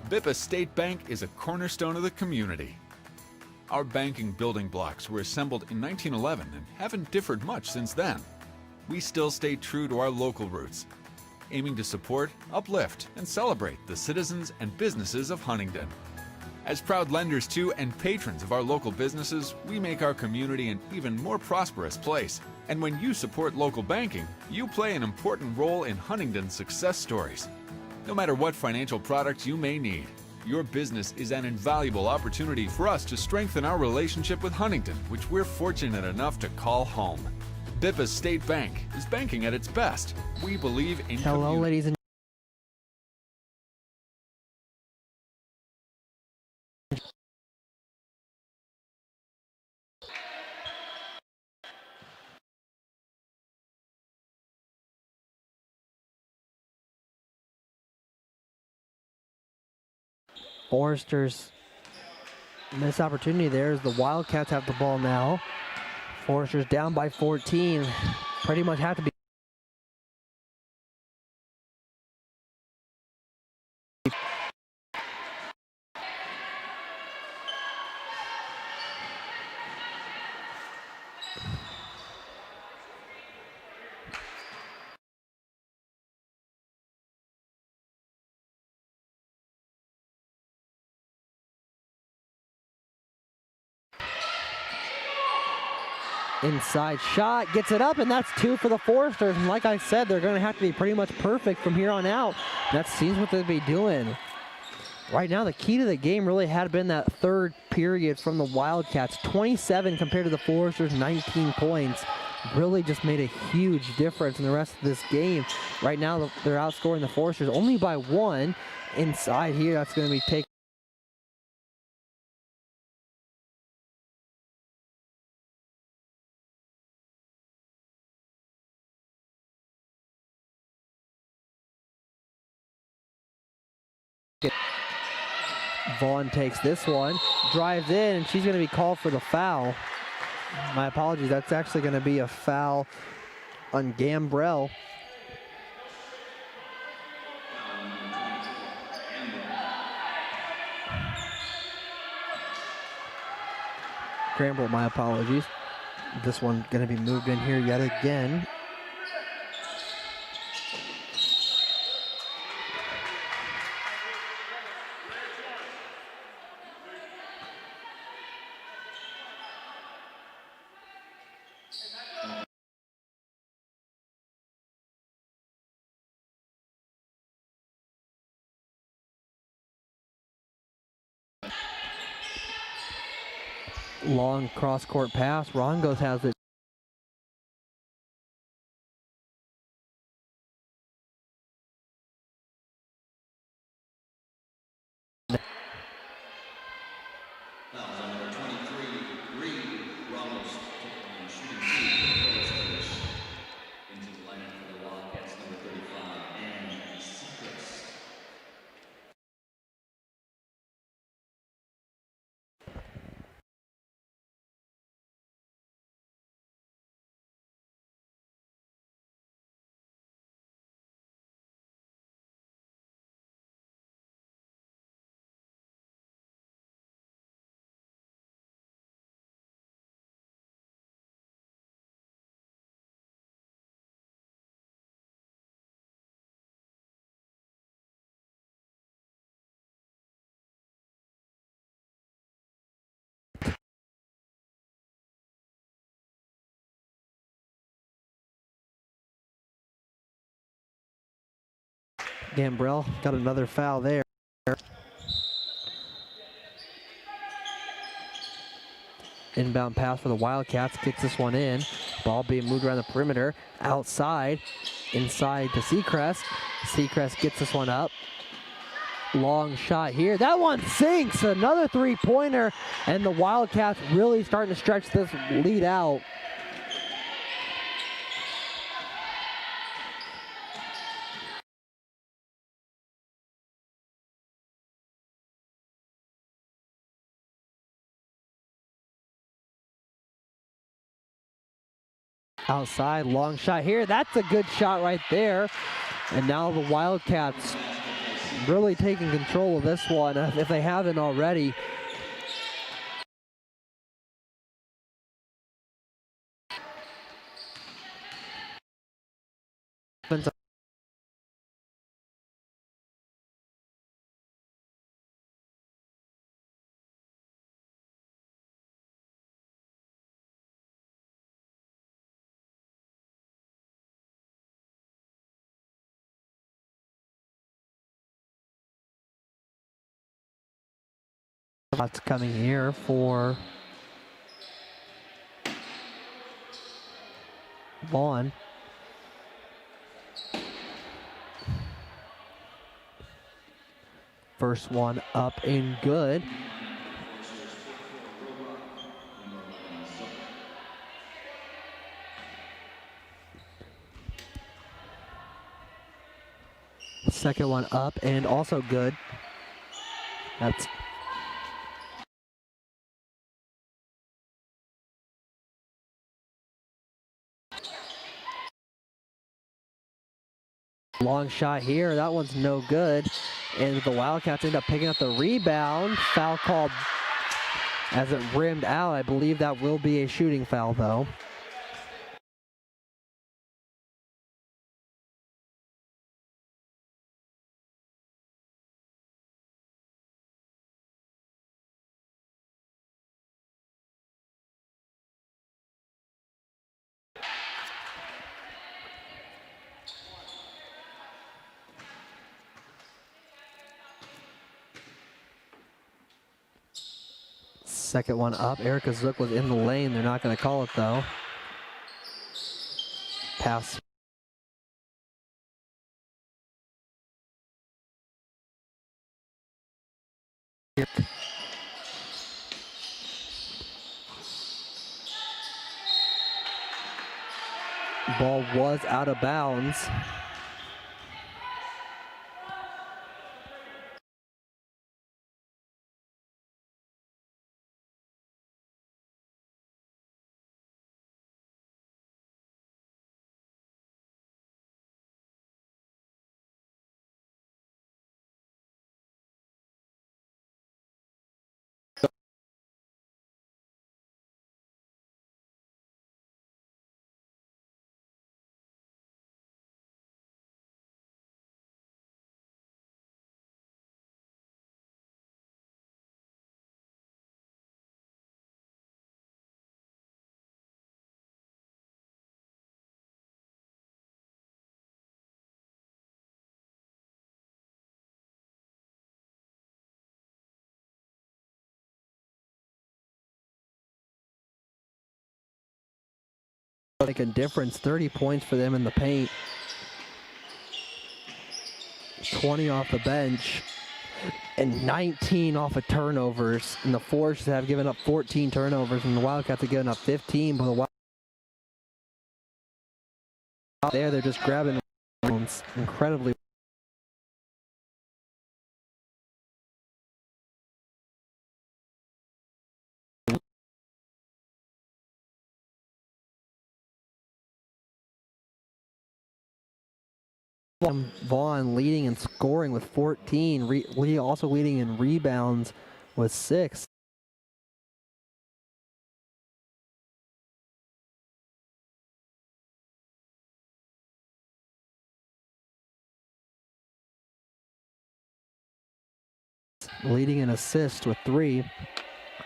Bippa State Bank is a cornerstone of the community. Our banking building blocks were assembled in 1911 and haven't differed much since then. We still stay true to our local roots, aiming to support, uplift, and celebrate the citizens and businesses of Huntington. As proud lenders to and patrons of our local businesses, we make our community an even more prosperous place. And when you support local banking, you play an important role in Huntington's success stories. No matter what financial products you may need, your business is an invaluable opportunity for us to strengthen our relationship with Huntington, which we're fortunate enough to call home. Bippa State Bank is banking at its best. We believe in Hello, ladies and Foresters miss opportunity there as the Wildcats have the ball now. Foresters down by 14. Pretty much have to be. Inside shot, gets it up, and that's 2 for the Foresters. And like I said, they're going to have to be pretty much perfect from here on out. That seems what they'll be doing. Right now, the key to the game really had been that third period from the Wildcats. 27 compared to the Foresters, 19 points. Really just made a huge difference in the rest of this game. Right now, they're outscoring the Foresters only by 1. Inside here, that's going to be taken. Vaughn takes this one, drives in, and she's going to be called for the foul. My apologies, that's actually going to be a foul on Gambrell. Gambrell, my apologies. This one going to be moved in here yet again. Long cross-court pass. Rongos has it. Gambrell got another foul there. Inbound pass for the Wildcats, kicks this one in. Ball being moved around the perimeter, outside, inside to Seacrest. Seacrest gets this one up. Long shot here. That one sinks. Another three-pointer, and the Wildcats really starting to stretch this lead out. Outside, long shot here. That's a good shot right there. And now the Wildcats really taking control of this one, if they haven't already. Shots coming here for Vaughn. First one up and good. Second one up and also good. That's long shot here. That one's no good. And the Wildcats end up picking up the rebound. Foul called as it rimmed out. I believe that will be a shooting foul, though. Second one up. Erica Zook was in the lane. They're not going to call it, though. Pass. Ball was out of bounds. Make a difference. 30 points for them in the paint. 20 off the bench and 19 off of turnovers. And the Force have given up 14 turnovers, and the Wildcats have given up 15. But the Wildcats out there, they're just grabbing rebounds incredibly. Vaughn leading in scoring with 14, also leading in rebounds with 6. Leading in assists with 3.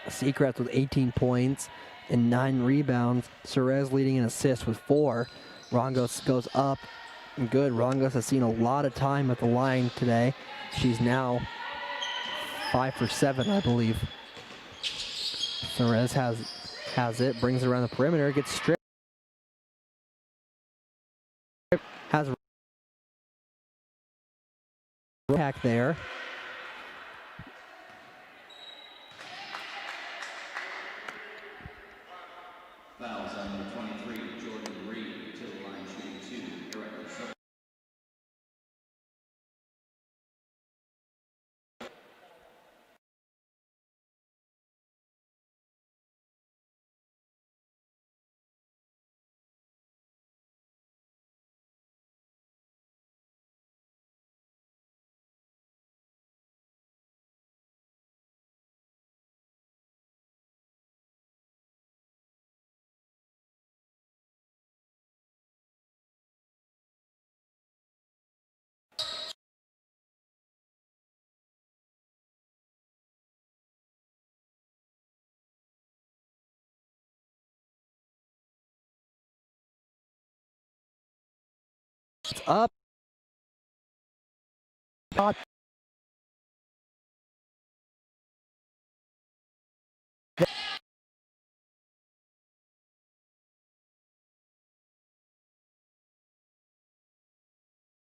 Seacrest with 18 points and 9 rebounds. Cerez leading in assists with 4. Rongos goes up good. Rongas has seen a lot of time at the line today. She's now 5 for 7, I believe. Perez has it, brings it around the perimeter, gets stripped. Has attack there. Fouls on number 23, Jordan Reed, to the line shooting 2, Erica Silva. It's up.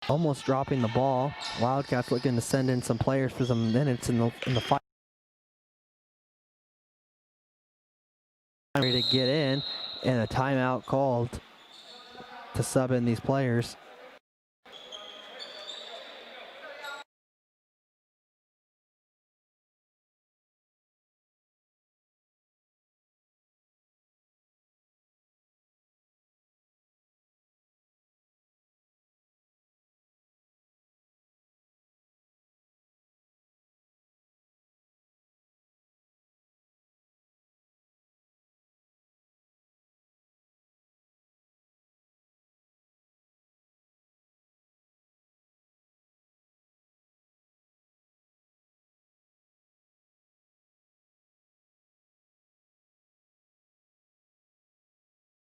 Almost dropping the ball. Wildcats looking to send in some players for some minutes in the fight. Ready to get in, and a timeout called to sub in these players.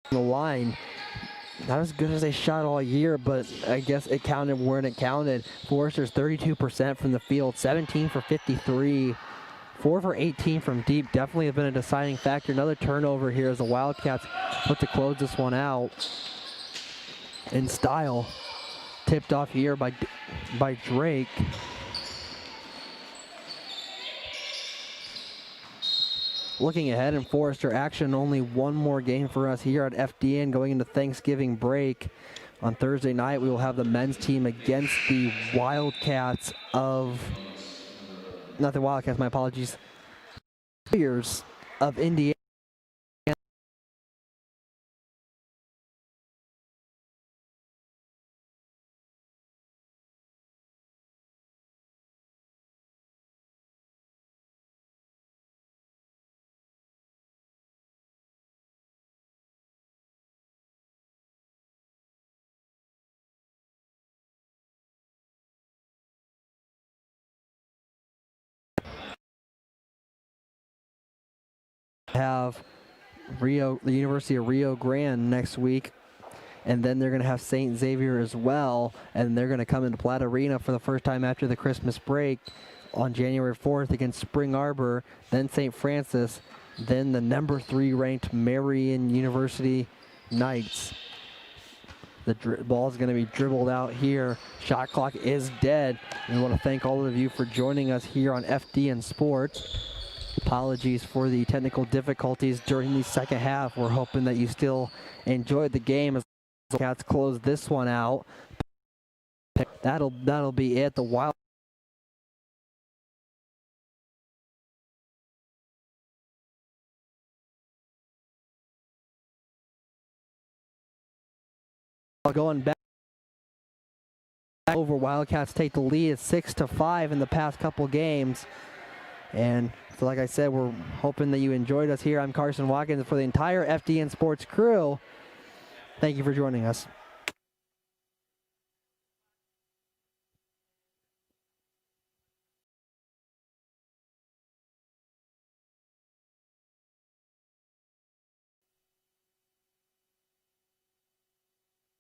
The line, not as good as they shot all year, but I guess it counted when it counted. Forrester's 32% from the field, 17 for 53, 4 for 18 from deep. Definitely have been a deciding factor. Another turnover here as the Wildcats look to close this one out in style. Tipped off here by Drake. Looking ahead in Forrester action, only one more game for us here at FDN going into Thanksgiving break. On Thursday night, we will have the men's team against the Wildcats of, not the Wildcats, my apologies, Warriors of Indiana. Have the University of Rio Grande next week, and then they're going to have St. Xavier as well, and they're going to come into Platte Arena for the first time after the Christmas break on January 4th against Spring Arbor, then St. Francis, then the number 3 ranked Marian University Knights. The ball is going to be dribbled out here. Shot clock is dead. And I want to thank all of you for joining us here on FDN Sports. Apologies for the technical difficulties during the second half. We're hoping that you still enjoyed the game as the Cats close this one out. That'll be it. The Wild going back over. Wildcats take the lead at 6-5 in the past couple games. And so like I said, we're hoping that you enjoyed us here. I'm Carson Watkins for the entire FDN Sports crew. Thank you for joining us.